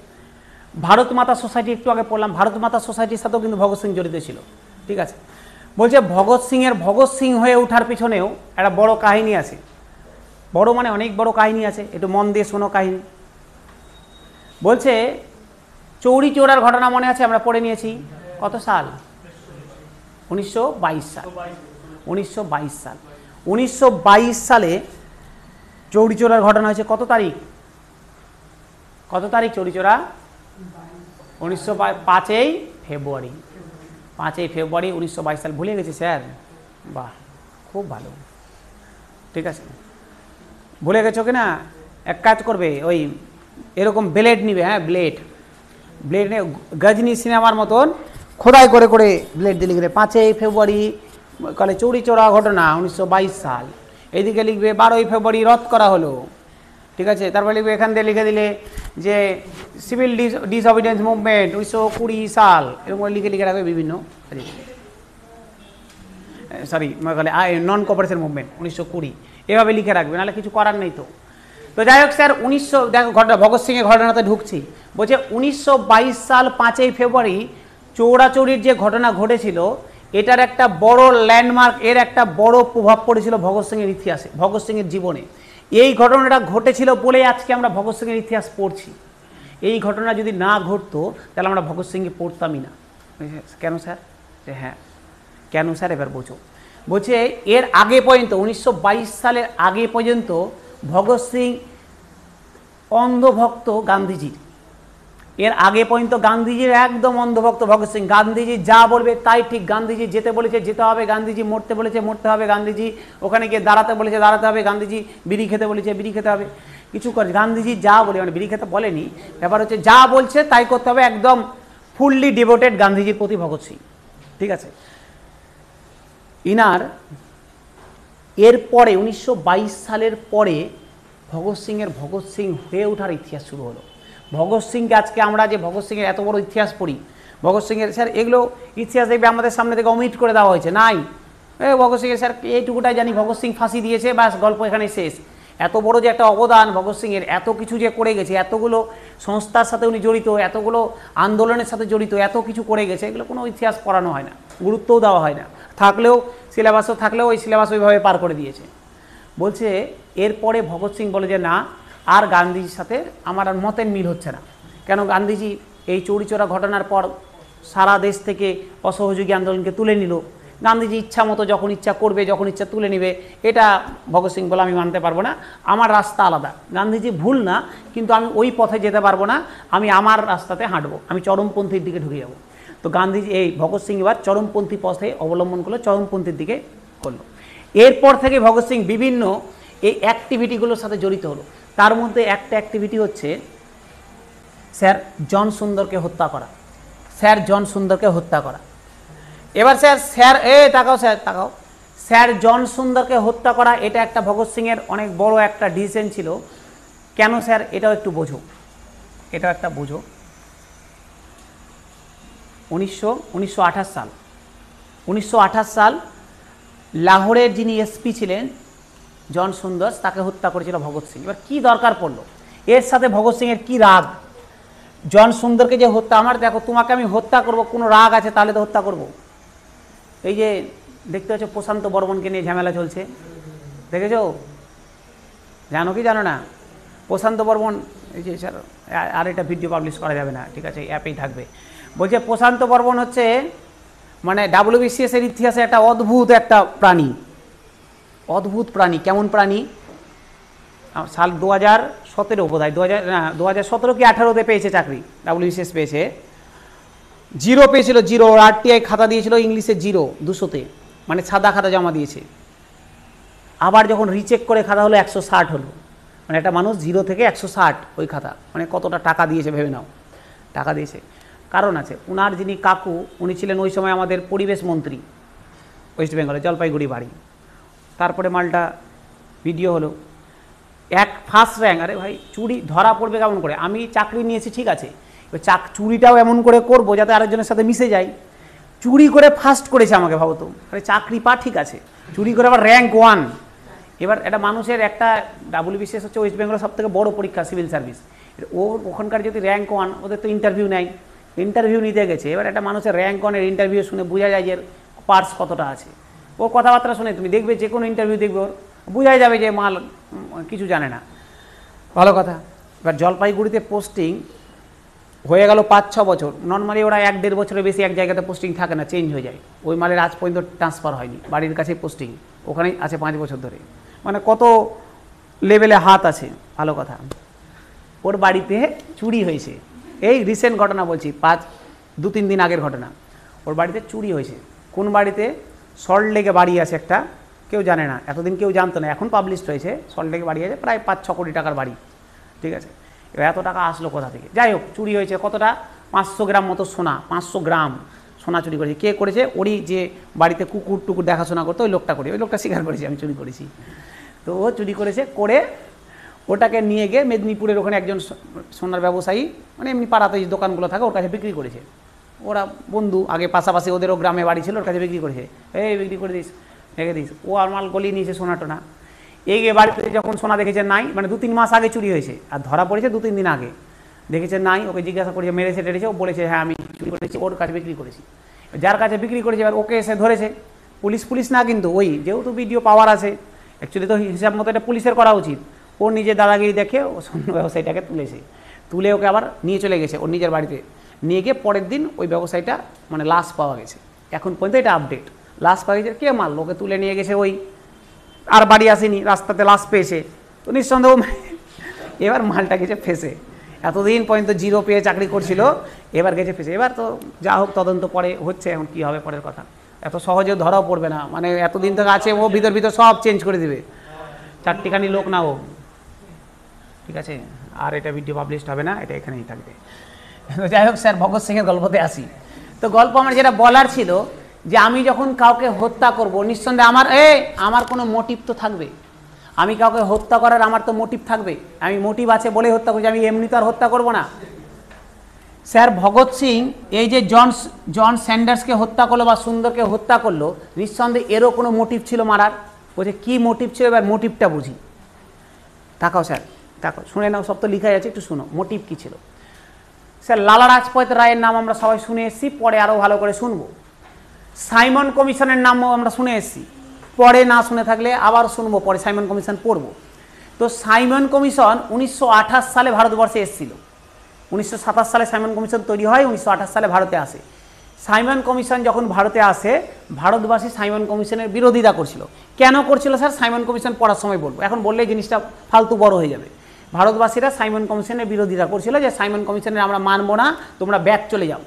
ভারত মাতা সোসাইটি একটু আগে পড়লাম, ভারত মাতা সোসাইটির সাথেও কিন্তু ভগৎ সিং জড়িত ছিল। ঠিক আছে, বলছে ভগৎ সিং হয়ে ওঠার পিছনেও একটা বড় কাহিনী আছে, বড় মানে অনেক বড় কাহিনী আছে, একটু মন দিয়ে শোনো কাহিনী। বলছে চৌরি চৌরার ঘটনা মনে আছে, আমরা পড়ে নিয়েছি, কত সাল? 1922 সাল। 1922 সাল। 1922 সালে চৌরি চৌরার ঘটনা হয়েছে কত তারিখ? কত তারিখ চৌরি চৌরা? 5ই ফেব্রুয়ারি। 5ই ফেব্রুয়ারি 1922 সাল। ভুলে গেছি স্যার? বাহ, খুব ভালো। ঠিক আছে, ভুলে গেছো কি না? এক কাজ করবে, ওই এরকম ব্লেড নিবে, হ্যাঁ ব্লেড নিয়ে গজনি সিনেমার মতন খোদাই করে করে ব্লেড দিয়ে লিখবে 5ই ফেব্রুয়ারি কালে চৌরি চৌরা ঘটনা 1922 সাল। এইদিকে লিখবে 12ই ফেব্রুয়ারি রদ করা হলো। ঠিক আছে, তারপরে লিখবে এখান দিয়ে লিখে দিলে যে সিভিল ডিসঅবিডিয়েন্স মুভমেন্ট 1920 সাল, এরকম লিখে লিখে রাখবে বিভিন্ন, সরি নন কোঅপারেশন মুভমেন্ট 1920, এভাবে লিখে রাখবে, নাহলে কিছু করার নেই। তো যাই হোক স্যার, 1900 দেখো ঘটনা, ভগৎ সিংয়ের ঘটনাতে ঢুকছি। বলছে 1922 সাল 5ই ফেব্রুয়ারি চৌরাচৌরির যে ঘটনা ঘটেছিল, এটার একটা বড় ল্যান্ডমার্ক, এর একটা বড় প্রভাব পড়েছিল ভগৎ সিংয়ের ইতিহাসে, ভগৎ সিংয়ের জীবনে। এই ঘটনাটা ঘটেছিল বলে আজকে আমরা ভগৎ সিংয়ের ইতিহাস পড়ছি। এই ঘটনা যদি না ঘটতো তাহলে আমরা ভগৎ সিংকে পড়তামই না। কেন স্যার? হ্যাঁ কেন স্যার, এবার বোঝো। বলছে এর আগে পর্যন্ত 1922 সালের আগে পর্যন্ত ভগৎ সিং অন্ধভক্ত গান্ধীজির। এর আগে পর্যন্ত গান্ধীজির একদম অন্ধভক্ত ভগৎ সিং। গান্ধীজি যা বলবে তাই ঠিক। গান্ধীজি যেতে বলেছে যেতে হবে, গান্ধীজি মরতে বলেছে মরতে হবে, গান্ধীজি ওখানে গিয়ে দাঁড়াতে বলেছে দাঁড়াতে হবে, গান্ধীজি বিড়ি খেতে বলেছে বিড়ি খেতে হবে, কিছু করে গান্ধীজি যা বলে, মানে বিড়ি খেতে বলেনি, ব্যাপার হচ্ছে যা বলছে তাই করতে হবে, একদম ফুললি ডিভোটেড গান্ধীজির প্রতি ভগৎ সিং। ঠিক আছে, ইনার এরপরে 1922 সালের পরে ভগৎ সিংয়ের ভগৎ সিং হয়ে ওঠার ইতিহাস শুরু হলো। ভগৎ সিংকে আজকে আমরা যে ভগৎ সিংয়ের এত বড় ইতিহাস পড়ি, ভগৎ সিংয়ের স্যার এগুলো ইতিহাস দেখবে আমাদের সামনে থেকে অমিট করে দেওয়া হয়েছে, নাই ভগৎ সিংয়ের স্যার এইটুকুটাই জানি, ভগৎ সিং ফাঁসি দিয়েছে, ব্যাস গল্প এখানে শেষ। এত বড় যে একটা অবদান ভগৎ সিংয়ের, এত কিছু যে করে গেছে, এতগুলো সংস্থার সাথে উনি জড়িত, এতগুলো আন্দোলনের সাথে জড়িত, এত কিছু করে গেছে, এগুলো কোনো ইতিহাস পড়ানো হয় না, গুরুত্বও দেওয়া হয় না। থাকলেও সিলেবাসও থাকলেও ওই সিলেবাস ওইভাবে পার করে দিয়েছে। বলছে এরপরে ভগৎ সিং বলে যে না, আর গান্ধীজির সাথে আমার আর মতের মিল হচ্ছে না। কেন? গান্ধীজি এই চৌরিচৌরা ঘটনার পর সারা দেশ থেকে অসহযোগী আন্দোলনকে তুলে নিল। গান্ধীজি ইচ্ছা মতো যখন ইচ্ছা করবে, যখন ইচ্ছা তুলে নেবে, এটা ভগৎ সিং বলে আমি মানতে পারবো না, আমার রাস্তা আলাদা। গান্ধীজি ভুল না, কিন্তু আমি ওই পথে যেতে পারবো না, আমি আমার রাস্তাতে হাঁটবো, আমি চরমপন্থীর দিকে ঢুকে যাব। তো গান্ধীজি এই ভগৎ সিং এবার চরমপন্থী পথে অবলম্বন করলো, চরমপন্থীর দিকে করলো। এরপর থেকে ভগৎ সিং বিভিন্ন এই অ্যাক্টিভিটিগুলোর সাথে জড়িত হলো। তার মধ্যে একটা অ্যাক্টিভিটি হচ্ছে স্যার জন সুন্দরকে হত্যা করা। স্যার জন সুন্দরকে হত্যা করা। এবার স্যার তাকাও স্যার তাকাও, স্যার জন সুন্দরকে হত্যা করা, এটা একটা ভগৎ সিংয়ের অনেক বড় একটা ডিসিশন ছিল। কেন স্যার? এটাও একটু বোঝো, এটাও একটা বোঝো। 1928 সাল, 1928 সাল লাহোরের যিনি এসপি ছিলেন জন সুন্দর, তাকে হত্যা করেছিল ভগৎ সিং। এবার কী দরকার পড়লো? এর সাথে ভগৎ সিংয়ের কী রাগ? জন সুন্দরকে যে হত্যা, আমার দেখো তোমাকে আমি হত্যা করব, কোনো রাগ আছে তাহলে তো হত্যা করব। এই যে দেখতে পাচ্ছ প্রশান্ত বর্মনকে নিয়ে ঝামেলা চলছে, দেখেছো? জানো কি জানো না? প্রশান্ত বর্মন, এই যে স্যার আর এটা ভিডিও পাবলিশ করা যাবে না, ঠিক আছে, অ্যাপেই থাকবে। বলছে প্রশান্ত বর্মন হচ্ছে মানে WBCS এর ইতিহাসে একটা অদ্ভুত একটা প্রাণী, অদ্ভুত প্রাণী। কেমন প্রাণী? সাল 2017 বোধহয়, 2017 কি 18তে পেয়েছে চাকরি, WBCS পেয়েছে। 0 পেয়েছিল, 0। RTI খাতা দিয়েছিল ইংলিশে 0, 200-তে, মানে সাদা খাতা জমা দিয়েছে। আবার যখন রিচেক করে খাতা হলো 160 হলো, মানে একটা মানুষ 0 থেকে 160 ওই খাতা, মানে কতটা টাকা দিয়েছে ভেবে নাও। টাকা দিয়েছে, কারণ আছে। উনার যিনি কাকু, উনি ছিলেন ওই সময় আমাদের পরিবেশ মন্ত্রী ওয়েস্ট বেঙ্গলে, জলপাইগুড়ি বাড়ি। তারপরে মালটা ভিডিও হলো, ফার্স্ট র্যাঙ্ক। আরে ভাই চুরি ধরা পড়বে কেমন করে? আমি চাকরি নিয়েছি ঠিক আছে, চুরিটাও এমন করে করবো যাতে আরেকজনের সাথে মিশে যাই। চুরি করে ফার্স্ট করেছে আমাকে, ভাবো তো। আরে চাকরি পা ঠিক আছে, চুরি করে আবার র্যাঙ্ক 1। এবার একটা মানুষের একটা WBCS হচ্ছে ওয়েস্ট বেঙ্গলের সবথেকে বড় পরীক্ষা, সিভিল সার্ভিস। ওর ওখানকার যদি র্যাঙ্ক 1, ওদের তো ইন্টারভিউ নেয়, ইন্টারভিউ নিতে গেছে। এবার একটা মানুষের র্যাঙ্ক 1-এর ইন্টারভিউ শুনে বোঝা যায় যে পার্স কতটা আছে। ওর কথাবার্তা শুনে তুমি দেখবে, যে কোনো ইন্টারভিউ দেখবে ওর বোঝাই যাবে যে মাল কিছু জানে না। ভালো কথা। এবার জলপাইগুড়িতে পোস্টিং হয়ে গেল 5-6 বছর। নর্মালি ওরা 1-1.5 বছরের বেশি এক জায়গাতে পোস্টিং থাকে না, চেঞ্জ হয়ে যায়। ওই মালের আজ পর্যন্ত ট্রান্সফার হয়নি, বাড়ির কাছে পোস্টিং, ওখানেই আছে 5 বছর ধরে। মানে কত লেভেলে হাত আছে। ভালো কথা। ওর বাড়িতে চুরি হয়েছে, এই রিসেন্ট ঘটনা বলছি, 2-3 দিন আগের ঘটনা। ওর বাড়িতে চুরি হয়েছে। কোন বাড়িতে? সল্টলেকে বাড়ি আছে একটা, কেউ জানে না, এতদিন কেউ জানতো না, এখন পাবলিশড হয়েছে। সল্টলেকে বাড়ি আছে, প্রায় 5-6 কোটি টাকার বাড়ি, ঠিক আছে। এবার এত টাকা আসলো কোথা থেকে? যাই হোক, চুরি হয়েছে কতটা? 500 গ্রাম মতো সোনা, 500 গ্রাম সোনা চুরি করেছে। কে করেছে? ওরই যে বাড়িতে কুকুর টুকুর দেখাশোনা করতো, ওই লোকটা করে। ওই লোকটা স্বীকার করেছে আমি চুরি করেছি। তো ও চুরি করেছে, করে ওটাকে নিয়ে গিয়ে মেদিনীপুরের ওখানে একজন সোনার ব্যবসায়ী, মানে এমনি পাড়াতে যে দোকানগুলো থাকে, ওর কাছে বিক্রি করেছে। ওরা বন্ধু, আগে পাশাপাশি ওদেরও গ্রামে বাড়ি ছিল, ওর কাছে বিক্রি করেছে। এই বিক্রি করে দিস, রেখে দিস। ও আর মাল গলিয়ে নিয়েছে সোনা টোনা। এই গিয়ে বাড়িতে যখন সোনা দেখেছে নাই, মানে 2-3 মাস আগে চুরি হয়েছে, আর ধরা পড়েছে 2-3 দিন আগে। দেখেছে নাই, ওকে জিজ্ঞাসা করেছে, মেরেছে টেরেছে, ও বলেছে হ্যাঁ আমি চুরি করেছি, ওর কাছে বিক্রি করেছি। যার কাছে বিক্রি করেছে এবার ওকে এসে ধরেছে পুলিশ না, কিন্তু ওই যেহেতু ভিডিও পাওয়ার আছে, অ্যাকচুয়ালি তো হিসাব মতো এটা পুলিশের করা উচিত। ও নিজের দাদাগিরি দেখে ও স্বর্ণ ব্যবসায়ীটাকে তুলে ওকে আবার নিয়ে চলে গেছে ওর নিজের বাড়িতে। নিয়ে গিয়ে পরের দিন ওই ব্যবসায়ীটা মানে লাশ পাওয়া গেছে। এখন পর্যন্ত এটা আপডেট, লাশ পাওয়া গেছে। কে মারল? ওকে তুলে নিয়ে গেছে ওই, আর বাড়ি আসেনি, রাস্তাতে লাশ পেয়েছে। তো নিঃসন্দেহ এবার মালটা গেছে ফেসে। এতদিন পর্যন্ত 0 পেয়ে চাকরি করছিল, এবার গেছে ফেসে। এবার তো যা হোক, তদন্ত পরে হচ্ছে, এখন কী হবে পরের কথা। এত সহজে ধরাও পড়বে না, মানে এতদিন থেকে আছে ও, ভিতর সব চেঞ্জ করে দেবে। 4টিখানি লোক না ও, ঠিক আছে। আর এটা ভিডিও পাবলিশড হবে না, এটা এখানেই থাকবে। তো যাই হোক স্যার, ভগৎ সিংয়ের গল্পতে আসি। তো গল্প আমার যেটা বলার ছিল, যে আমি যখন কাউকে হত্যা করব, নিঃসন্দেহে আমার কোনো মোটিভ তো থাকবে। আমি কাউকে হত্যা করার আমার তো মোটিভ থাকবে। আমি মোটিভ আছে বলে হত্যা করছি, আমি এমনি তো আর হত্যা করব না। স্যার ভগৎ সিং এই যে জন স্যান্ডার্সকে হত্যা করলো বা সুন্দরকে হত্যা করলো, নিঃসন্দেহে এরও কোনো মোটিভ ছিল মারার। বলছে কী মোটিভ ছিল? এবার মোটিভটা বুঝি। তাকাও স্যার, তাকাও, শুনে নাও, সব তো লিখাই আছে, একটু শুনো মোটিভ কী ছিল। স্যার লালা রাজপথ রায়ের নাম আমরা সবাই শুনে এসেছি, পরে আরও ভালো করে শুনবো। সাইমন কমিশনের নামও আমরা শুনে এসেছি, পরে না শুনে থাকলে আবার শুনবো, পরে সাইমন কমিশন পড়বো। তো সাইমন কমিশন 1928 সালে ভারতবর্ষে এসেছিল। 1927 সালে সাইমন কমিশন তৈরি হয়, 1928 সালে ভারতে আসে। সাইমন কমিশন যখন ভারতে আসে, ভারতবাসী সাইমন কমিশনের বিরোধিতা করছিল। কেন করছিল স্যার? সাইমন কমিশন পড়ার সময় বলবো, এখন বললে জিনিসটা ফালতু বড় হয়ে যাবে। ভারতবাসীরা সাইমন কমিশনের বিরোধিতা করছিল, যে সাইমন কমিশনের আমরা মানবো না, তোমরা ব্যাক চলে যাও।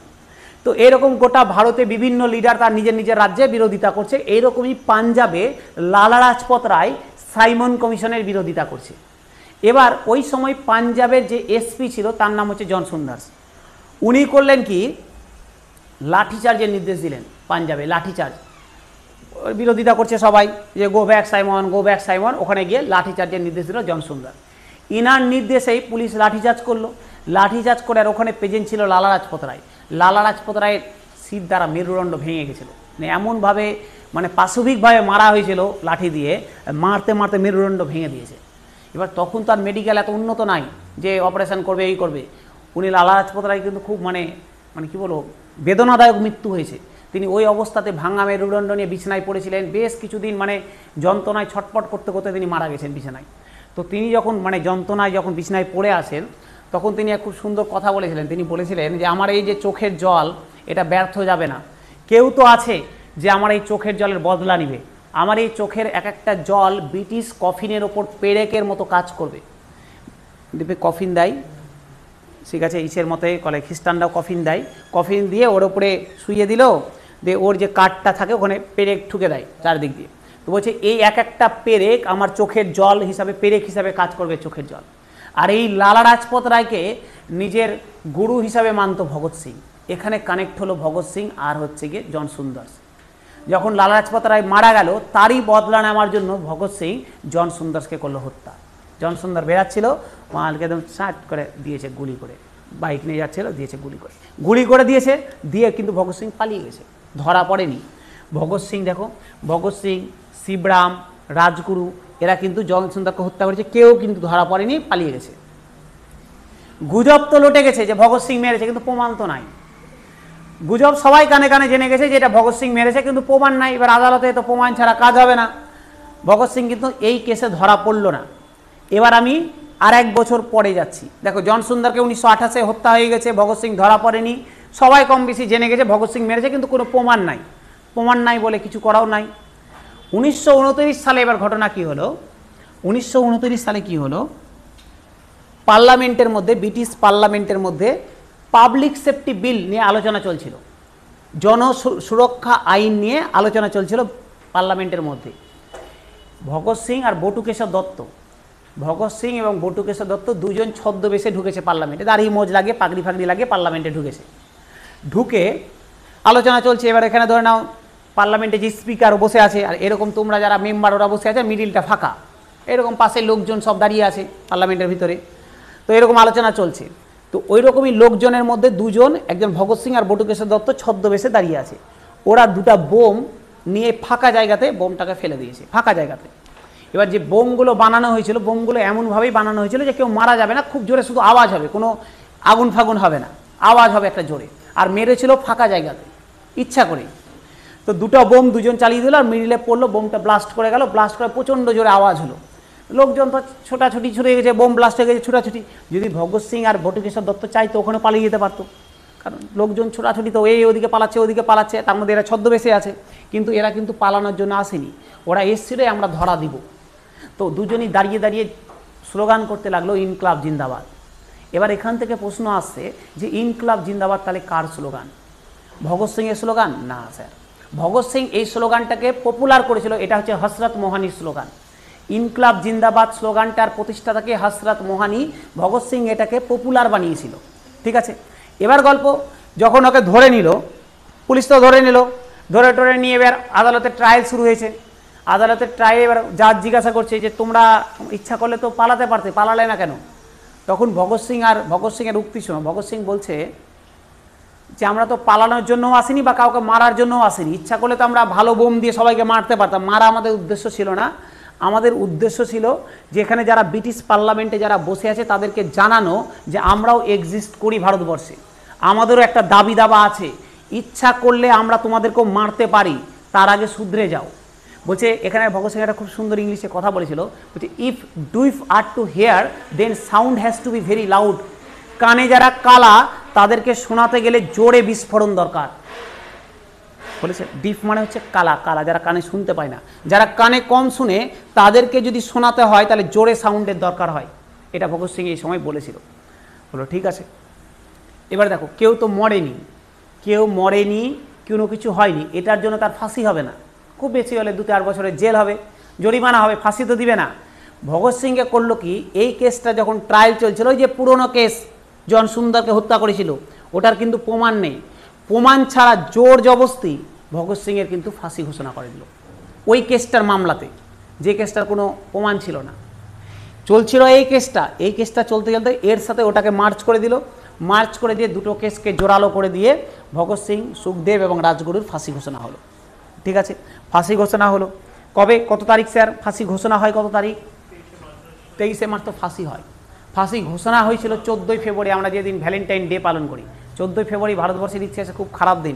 তো এরকম গোটা ভারতে বিভিন্ন লিডার তার নিজের রাজ্যে বিরোধিতা করছে। এইরকমই পাঞ্জাবে লালা রাজপথ রায় সাইমন কমিশনের বিরোধিতা করছে। এবার ওই সময় পাঞ্জাবের যে এসপি ছিল, তার নাম হচ্ছে জন সুন্দার্স। উনি করলেন কি, লাঠিচার্জের নির্দেশ দিলেন। পাঞ্জাবে লাঠিচার্জ, বিরোধিতা করছে সবাই, যে go back Simon, go back Simon. ওখানে গিয়ে লাঠিচার্জের নির্দেশ দিল জন সুন্দর। ইনার নির্দেশেই পুলিশ লাঠিচার্জ করলো। লাঠিচার্জ করে, আর ওখানে প্রেজেন্ট ছিল লালা রাজপথ রায়। লালা রাজপথ রায়ের শির দ্বারা মেরুদণ্ড ভেঙে গেছিলো, মানে এমনভাবে, মানে পাশবিকভাবে মারা হয়েছিল লাঠি দিয়ে, মারতে মারতে মেরুদণ্ড ভেঙে দিয়েছে। এবার তখন তো আর মেডিকেল এত উন্নত নাই যে অপারেশন করবে, এই করবে। উনি লালা রাজপথ রায় কিন্তু খুব মানে কী বলবো, বেদনাদায়ক মৃত্যু হয়েছে। তিনি ওই অবস্থাতে ভাঙা মেরুদণ্ড নিয়ে বিছানায় পড়েছিলেন বেশ কিছুদিন, মানে যন্ত্রণায় ছটপট করতে করতে তিনি মারা গেছেন বিছানায়। তো তিনি যখন মানে যন্ত্রণায় যখন বিছানায় পড়ে আসেন, তখন তিনি এক খুব সুন্দর কথা বলেছিলেন। তিনি বলেছিলেন যে আমার এই যে চোখের জল, এটা ব্যর্থ যাবে না। কেউ তো আছে যে আমার এই চোখের জলের বদলা নিবে। আমার এই চোখের এক একটা জল ব্রিটিশ কফিনের ওপর পেরেকের মতো কাজ করবে। দেখবে কফিন দেয়, ঠিক আছে, ইসের মতোই কলে খ্রিস্টানরাও কফিন দেয়। কফিন দিয়ে ওর ওপরে শুইয়ে দিল, দিয়ে ওর যে কাঠটা থাকে ওখানে পেরেক ঠুকে দেয় চারদিক দিয়ে। তো বলছে এই এক একটা পেরেক আমার চোখের জল হিসাবে, পেরেক হিসাবে কাজ করবে চোখের জল। আর এই লালা রাজপথ রায়কে নিজের গুরু হিসাবে মানত ভগৎ সিং। এখানে কানেক্ট হলো ভগৎ সিং আর হচ্ছে গিয়ে জন সুন্দর্স। যখন লালা রাজপথ রায় মারা গেল, তারই বদলা নেওয়ার জন্য ভগৎ সিং জন সুন্দর্সকে করলো হত্যা। জন সুন্দর বেরাচ্ছিল, মালকে একদম চাট করে দিয়েছে গুলি করে, বাইক নিয়ে যাচ্ছিল, দিয়েছে গুলি করে দিয়েছে, দিয়ে কিন্তু ভগৎ সিং পালিয়ে গেছে, ধরা পড়েনি। ভগৎ সিং দেখো, ভগৎ সিং, শিবরাম, রাজগুরু, এরা কিন্তু জন সুন্দরকে হত্যা করেছে, কেউ কিন্তু ধরা পড়েনি, পালিয়ে গেছে। গুজব তো লটে গেছে যে ভগৎ সিং মেরেছে, কিন্তু প্রমাণ তো নাই। গুজব সবাই কানে কানে জেনে গেছে যে এটা ভগৎ সিং মেরেছে, কিন্তু প্রমাণ নাই। এবার আদালতে তো প্রমাণ ছাড়া কাজ হবে না। ভগৎ সিং কিন্তু এই কেসে ধরা পড়ল না। এবার আমি আর 1 বছর পরে যাচ্ছি। দেখো, জন সুন্দরকে 1928-এ হত্যা হয়ে গেছে, ভগৎ সিং ধরা পড়েনি, সবাই কম বেশি জেনে গেছে ভগৎ সিং মেরেছে, কিন্তু কোনো প্রমাণ নাই। প্রমাণ নাই বলে কিছু করাও নাই। 1929 সালে এবার ঘটনা কি হলো, 1929 সালে কি হলো, পার্লামেন্টের মধ্যে, ব্রিটিশ পার্লামেন্টের মধ্যে পাবলিক সেফটি বিল নিয়ে আলোচনা চলছিল, জনসুরক্ষা আইন নিয়ে আলোচনা চলছিল পার্লামেন্টের মধ্যে। ভগৎ সিং আর বটুকেশ্বর দত্ত, ভগৎ সিং এবং বটুকেশ্বর দত্ত দুজন ছদ্মবেশে ঢুকেছে পার্লামেন্টে, দাড়ি মোজ লাগিয়ে পাগড়ি ফাগড়ি লাগিয়ে পার্লামেন্টে ঢুকেছে। ঢুকে আলোচনা চলছে। এবার এখানে ধরে নাও পার্লামেন্টে যে স্পিকার বসে আছে, আর এরকম তোমরা যারা মেম্বার ওরা বসে আছে, মিডিলটা ফাঁকা, এরকম পাশে লোকজন সব দাঁড়িয়ে আছে পার্লামেন্টের ভিতরে। তো এরকম আলোচনা চলছে। তো ওই রকমই লোকজনের মধ্যে দুজন, একজন ভগৎ সিং আর বটুকেশ্বর দত্ত ছদ্মবেশে দাঁড়িয়ে আছে। ওরা দুটা বোম নিয়ে ফাঁকা জায়গাতে বোমটাকে ফেলে দিয়েছে, ফাঁকা জায়গাতে। এবার যে বোমগুলো বানানো হয়েছিল, বোমগুলো এমনভাবেই বানানো হয়েছিল যে কেউ মারা যাবে না, খুব জোরে শুধু আওয়াজ হবে, কোনো আগুন ফাগুন হবে না, আওয়াজ হবে একটা জোরে। আর মেরেছিল ফাঁকা জায়গাতে ইচ্ছা করে। তো দুটো বোম দুজন চালিয়ে দিল, আর মিডিলে পড়লো, বোমটা ব্লাস্ট করে গেল, ব্লাস্ট করে প্রচণ্ড জোরে আওয়াজ হলো। লোকজন তো ছোটাছুটি ছুটে গেছে, বোম ব্লাস্ট হয়ে গেছে, ছুটাছুটি। যদি ভগৎ সিং আর বটুকেশ্বর দত্ত চাইতো ওখানে পালিয়ে যেতে পারতো, কারণ লোকজন ছোটাছুটি, তো এই ওদিকে পালাচ্ছে ওদিকে পালাচ্ছে, তার মধ্যে এরা ছদ্মবেশে আছে। কিন্তু এরা কিন্তু পালানোর জন্য আসেনি, ওরা এসছিল আমরা ধরা দিব। তো দুজনই দাঁড়িয়ে দাঁড়িয়ে স্লোগান করতে লাগলো, ইনকলাব জিন্দাবাদ। এবার এখান থেকে প্রশ্ন আসছে যে ইনকলাব জিন্দাবাদ তাহলে কার স্লোগান? ভগৎ সিংয়ের স্লোগান? না স্যার, ভগৎ সিং এই স্লোগানটাকে পপুলার করেছিল, এটা হচ্ছে হযরত মোহানির স্লোগান। ইনকলাব জিন্দাবাদ স্লোগানটার প্রতিষ্ঠাতাকে হযরত মোহানি, ভগৎ সিং এটাকে পপুলার বানিয়েছিল। ঠিক আছে, এবার গল্প, যখন ওকে ধরে নিল, পুলিশ তো ধরে নিল, ধরে টরে নিয়ে এবার আদালতের ট্রায়াল শুরু হয়েছে। আদালতের ট্রায়াল এবার জাজ জিজ্ঞাসা করছে যে তোমরা ইচ্ছা করলে তো পালাতে পারতে, পালালে না কেন? তখন ভগৎ সিংয়ের উক্তি শোনো। ভগৎ সিং বলছে যে আমরা তো পালানোর জন্যও আসিনি বা কাউকে মারার জন্যও আসিনি, ইচ্ছা করলে তো আমরা ভালো বোম দিয়ে সবাইকে মারতে পারতাম, মারা আমাদের উদ্দেশ্য ছিল না। আমাদের উদ্দেশ্য ছিল যে এখানে যারা ব্রিটিশ পার্লামেন্টে যারা বসে আছে তাদেরকে জানানো যে আমরাও এক্সিস্ট করি ভারতবর্ষে, আমাদেরও একটা দাবি দাবা আছে, ইচ্ছা করলে আমরা তোমাদেরকেও মারতে পারি, তার আগে শুধরে যাও। বলছে এখানে ভগৎ সিং একটা খুব সুন্দর ইংলিশে কথা বলেছিল, বলছে if the deaf are to hear then sound has to be very loud. কানে যারা কালা তাদেরকে শোনাতে গেলে জোরে বিস্ফোরণ দরকার। বলেছে ডিফ মানে হচ্ছে কালা, কালা যারা কানে শুনতে পায় না, যারা কানে কম শুনে তাদেরকে যদি শোনাতে হয় তাহলে জোরে সাউন্ডের দরকার হয়। এটা ভগৎ সিং এই সময় বলেছিল। বলো ঠিক আছে। এবার দেখো, কেউ তো মরেনি, কেউ মরেনি, কোনো কিছু হয়নি, এটার জন্য তার ফাঁসি হবে না, খুব বেশি হলে 2-4 বছরের জেল হবে, জরিমানা হবে, ফাঁসি তো দিবে না। ভগৎ সিংকে করলো কি, এই কেসটা যখন ট্রায়াল চলছিল, ওই যে পুরনো কেস জন সুন্দরকে হত্যা করেছিল, ওটার কিন্তু প্রমাণ নেই, প্রমাণ ছাড়া জোর জবরদস্তি ভগৎ সিংয়ের কিন্তু ফাঁসি ঘোষণা করে দিল ওই কেসটার মামলাতে, যে কেসটার কোনো প্রমাণ ছিল না। চলছিল এই কেসটা চলতে চলতে এর সাথে ওটাকে মার্চ করে দিল, মার্চ করে দিয়ে দুটো কেসকে জোরালো করে দিয়ে ভগৎ সিং, সুখদেব এবং রাজগুরুর ফাঁসি ঘোষণা হলো। ঠিক আছে, ফাঁসি ঘোষণা হলো কবে, কত তারিখ স্যার ফাঁসি ঘোষণা হয়? কত তারিখ? 23শে মার্চ তো ফাঁসি হয়। ফাঁসি ঘোষণা হয়েছিল 14ই ফেব্রুয়ারি, আমরা যেদিন ভ্যালেন্টাইন ডে পালন করি। 14ই ফেব্রুয়ারি ভারতবর্ষের ইতিহাসে খুব খারাপ দিন।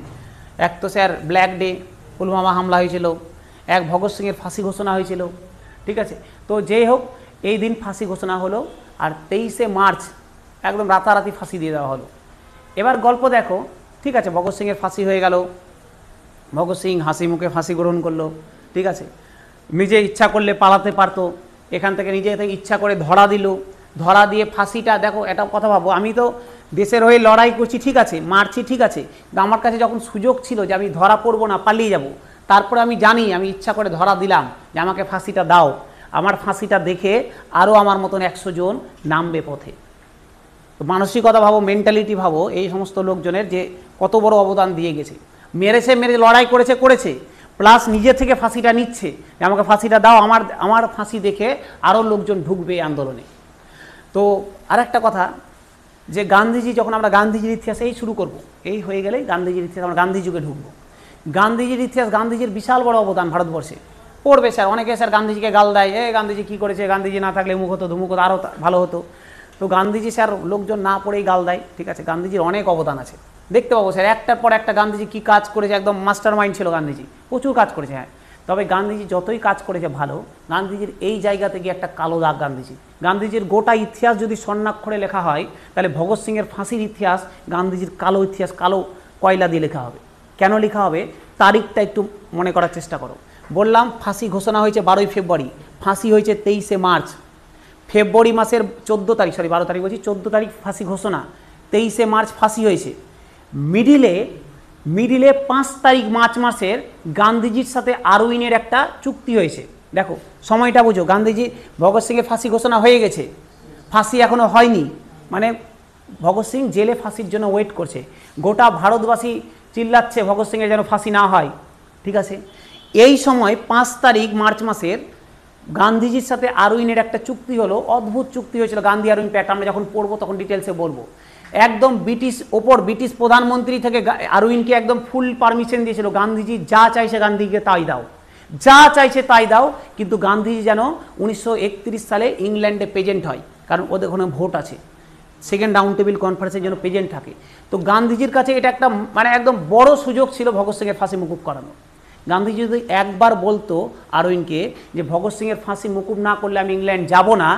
এক তো স্যার ব্ল্যাক ডে, পুলওয়ামা হামলা হয়েছিল, এক ভগৎ সিংয়ের ফাঁসি ঘোষণা হয়েছিল। ঠিক আছে, তো যেই হোক এই দিন ফাঁসি ঘোষণা হলো, আর 23শে মার্চ একদম রাতারাতি ফাঁসি দিয়ে দেওয়া হলো। এবার গল্প দেখো, ঠিক আছে, ভগৎ সিংয়ের ফাঁসি হয়ে গেল, ভগৎ সিং হাসি মুখে ফাঁসি গ্রহণ করলো। ঠিক আছে, নিজে ইচ্ছা করলে পালাতে পারতো, এখান থেকে নিজে থেকে ইচ্ছা করে ধরা দিল, ধরা দিয়ে ফাঁসিটা, দেখো এটা কথা ভাবো, আমি তো দেশের হয়ে লড়াই করছি, ঠিক আছে, মারছি, ঠিক আছে, কিন্তু আমার কাছে যখন সুযোগ ছিল যে আমি ধরা পড়বো না, পালিয়ে যাব, তারপরে আমি জানি আমি ইচ্ছা করে ধরা দিলাম যে আমাকে ফাঁসিটা দাও, আমার ফাঁসিটা দেখে আরও আমার মতন 100 জন নামবে পথে। তো মানসিকতা ভাবো, মেন্টালিটি ভাবো এই সমস্ত লোকজনের, যে কত বড় অবদান দিয়ে গেছে। মেরে লড়াই করেছে, প্লাস নিজে থেকে ফাঁসিটা নিচ্ছে যে আমাকে ফাঁসিটা দাও, আমার ফাঁসি দেখে আরও লোকজন ঢুকবে আন্দোলনে। তো আরেকটা কথা, যে গান্ধীজি, যখন আমরা গান্ধীজির ইতিহাস এই শুরু করব, এই হয়ে গেলেই গান্ধীজির ইতিহাস, আমরা গান্ধী যুগে ঢুকবো। গান্ধীজির ইতিহাস, গান্ধীজির বিশাল বড় অবদান ভারতবর্ষে। পড়বে স্যার, অনেকে স্যার গান্ধীজিকে গাল দেয়, গান্ধীজি কী করেছে, গান্ধীজি না থাকলে মুখ হতো ধুমুক হতো, আরও ভালো হতো। তো গান্ধীজি স্যার লোকজন না পড়েই গাল দেয়, ঠিক আছে, গান্ধীজির অনেক অবদান আছে, দেখতে পাবো স্যার একটার পর একটা গান্ধীজি কী কাজ করেছে, একদম মাস্টার মাইন্ড ছিল গান্ধীজি, প্রচুর কাজ করেছে। হ্যাঁ, তবে গান্ধীজি যতই কাজ করেছে ভালো, গান্ধীজির এই জায়গাতে গিয়ে একটা কালো দাগ গান্ধীজির গোটা ইতিহাস যদি স্বর্ণাক্ষরে লেখা হয়, তাহলে ভগৎ সিংয়ের ফাঁসির ইতিহাস গান্ধীজির কালো ইতিহাস, কালো কয়লা দিয়ে লেখা হবে। কেন লেখা হবে তারিখটা একটু মনে করার চেষ্টা করো। বললাম ফাঁসি ঘোষণা হয়েছে 12ই ফেব্রুয়ারি, ফাঁসি হয়েছে 23শে মার্চ, ফেব্রুয়ারি মাসের 14 তারিখ, সরি 12 তারিখ বলছি, 14 তারিখ ফাঁসি ঘোষণা, 23শে মার্চ ফাঁসি হয়েছে। মিডিলে 5 তারিখ মার্চ মাসের গান্ধীজির সাথে আরউইনের একটা চুক্তি হয়েছে। দেখো সময়টা বুঝো, গান্ধীজি ভগৎ সিংয়ের ফাঁসি ঘোষণা হয়ে গেছে, ফাঁসি এখনও হয়নি, মানে ভগৎ সিং জেলে ফাঁসির জন্য ওয়েট করছে, গোটা ভারতবাসী চিল্লাচ্ছে ভগৎ সিংয়ের যেন ফাঁসি না হয়, ঠিক আছে। এই সময় 5 তারিখ মার্চ মাসের গান্ধীজির সাথে আরউইনের একটা চুক্তি হলো, অদ্ভুত চুক্তি হয়েছিল গান্ধী আরউইন প্যাক্ট, আমরা যখন পড়বো তখন ডিটেলসে বলবো। একদম ব্রিটিশ প্রধানমন্ত্রী থেকে আরউইনকে একদম ফুল পারমিশন দিয়েছিল, গান্ধীজি যা চাইছে গান্ধীকে তাই দাও, যা চাইছে তাই দাও, কিন্তু গান্ধীজি যেন 1931 সালে ইংল্যান্ডে প্রেজেন্ট হয়, কারণ ওদের ওখানে ভোট আছে, সেকেন্ড রাউন্ড টেবিল কনফারেন্সের জন্য প্রেজেন্ট থাকে। তো গান্ধীজির কাছে এটা একটা মানে একদম বড় সুযোগ ছিল ভগৎ সিংয়ের ফাঁসি মুকুব করানো। গান্ধীজি যদি একবার বলতো আরউইনকে যে ভগৎ সিংয়ের ফাঁসি মুকুব না করলে আমি ইংল্যান্ড যাব না,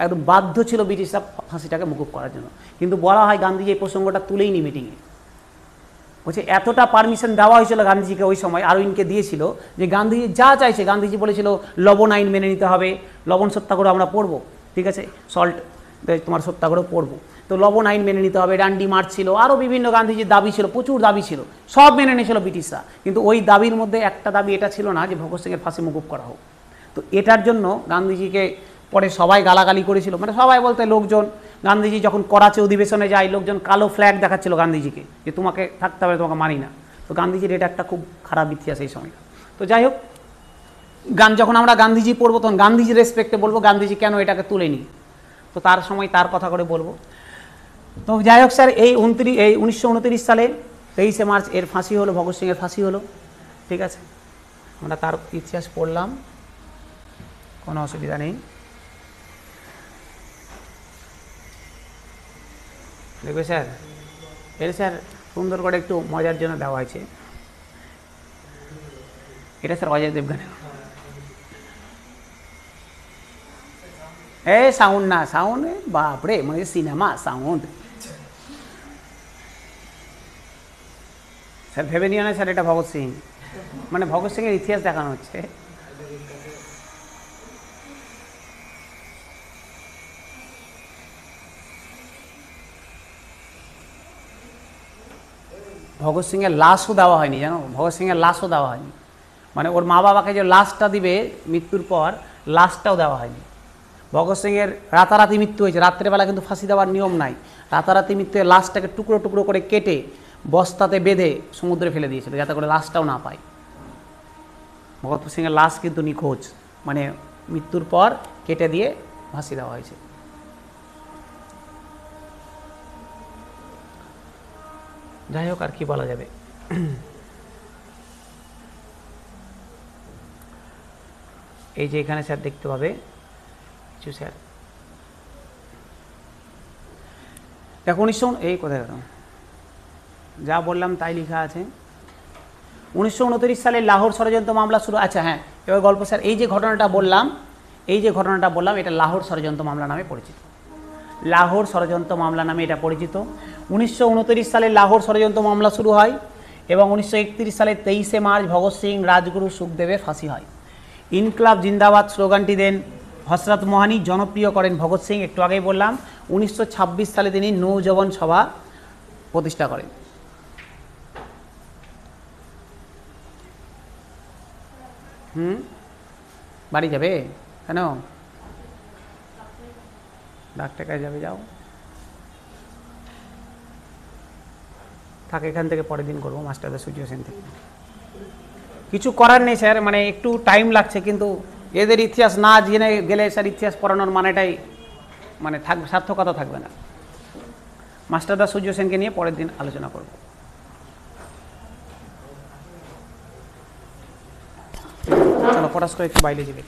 একদম বাধ্য ছিল ব্রিটিশরা ফাঁসিটাকে মুকুব করার জন্য, কিন্তু বলা হয় গান্ধীজি এই প্রসঙ্গটা তুলেইনি মিটিংয়ে। বলছে এতটা পারমিশন দেওয়া হয়েছিল গান্ধীজিকে ওই সময়, আরউইনকে দিয়েছিল যে গান্ধীজি যা চাইছে, গান্ধীজি বলেছিল লবণ আইন মেনে নিতে হবে, লবণ সত্যাগ্রহ আমরা পড়বো, ঠিক আছে, সল্ট তোমার সত্যাগ্রহ পড়বো, তো লবণ আইন মেনে নিতে হবে, ডান্ডি মার্চ ছিল, আরও বিভিন্ন গান্ধীজির দাবি ছিল, প্রচুর দাবি ছিল, সব মেনে নিয়েছিল ব্রিটিশরা, কিন্তু ওই দাবির মধ্যে একটা দাবি এটা ছিল না যে ভগৎ সিংয়ের ফাঁসি মুকুব করা হোক। তো এটার জন্য গান্ধীজিকে পরে সবাই গালাগালি করেছিল, মানে সবাই বলতে লোকজন, গান্ধীজি যখন করাচি অধিবেশনে যায় লোকজন কালো ফ্ল্যাগ দেখাচ্ছিল গান্ধীজিকে যে তোমাকে থাকতে হবে, তোমাকে মানি না। তো গান্ধীজির এটা একটা খুব খারাপ ইতিহাস এই সময়টা। তো যাই হোক, যখন আমরা গান্ধীজি পড়বো তখন গান্ধীজির রেসপেক্টে বলবো গান্ধীজি কেন এটাকে তুলেনি, তো তার সময় তার কথা করে বলবো। তো যাই হোক স্যার, এই 1929 সালে 23শে মার্চ এর ফাঁসি হলো, ভগৎ সিংয়ের ফাঁসি হলো, ঠিক আছে, আমরা তার ইতিহাস পড়লাম, কোনো অসুবিধা নেই। দেখবে স্যার, এটা স্যার সুন্দর করে একটু মজার জন্য দেওয়া হয়েছে, এটা স্যার অজয় দেবগানের, সাউন্ড না, সাউন্ড বাপরে, মানে সিনেমা সাউন্ড স্যার, ভেবে নিও না স্যার এটা ভগৎ সিং, মানে ভগৎ সিংয়ের ইতিহাস দেখানো হচ্ছে। ভগৎ সিংয়ের লাশও দেওয়া হয়নি জানো, ভগৎ সিংয়ের লাশও দেওয়া হয়নি, মানে ওর মা বাবাকে যে লাশটা দিবে মৃত্যুর পর, লাশটাও দেওয়া হয়নি। ভগৎ সিংয়ের রাতারাতি মৃত্যু হয়েছে, রাত্রেবেলা কিন্তু ফাঁসি দেওয়ার নিয়ম নাই, রাতারাতি মৃত্যু হয়ে লাশটাকে টুকরো টুকরো করে কেটে বস্তাতে বেঁধে সমুদ্রে ফেলে দিয়েছিল যাতে করে লাশটাও না পায়। ভগৎ সিংয়ের লাশ কিন্তু নিখোঁজ, মানে মৃত্যুর পর কেটে দিয়ে ফাঁসি দেওয়া হয়েছে। যাই হোক, আর কি বলা যাবে। এই যে এখানে স্যার দেখতে পাবে কিছু স্যার, দেখো 1900 এই কোথায় গেল, যা বললাম তাই লেখা আছে। 1929 সালে লাহোর ষড়যন্ত্র মামলা শুরু, আচ্ছা হ্যাঁ, এবার গল্প স্যার, এই যে ঘটনাটা বললাম, এটা লাহোর ষড়যন্ত্র মামলা নামে পরিচিত, লাহোর ষড়যন্ত্র মামলা নামে এটা পরিচিত। 1929 সালে লাহোর ষড়যন্ত্র মামলা শুরু হয় এবং 1931 সালে 23শে মার্চ ভগৎ সিং, রাজগুরু, সুখদেবের ফাঁসি হয়। ইনকলাব জিন্দাবাদ স্লোগানটি দেন হযরত মোহানি, জনপ্রিয় করেন ভগৎ সিং, একটু আগেই বললাম। 1926 সালে তিনি নৌজওয়ান সভা প্রতিষ্ঠা করেন। বাড়ি যাবে কেন, ডাক্তার যাবে, যাও, থাকে এখান থেকে পরের দিন করবো মাস্টারদের সিচুয়েশন থেকে। কিছু করার নেই স্যার, মানে একটু টাইম লাগছে, কিন্তু এদের ইতিহাস না জেনে গেলে স্যার ইতিহাস পড়ানোর মানেটাই মানে সার্থকতা থাকবে না। মাস্টারদা সূর্য সেনকে নিয়ে পরের দিন আলোচনা করব। চলো পটাশ করে একটু বাইরে যাবে।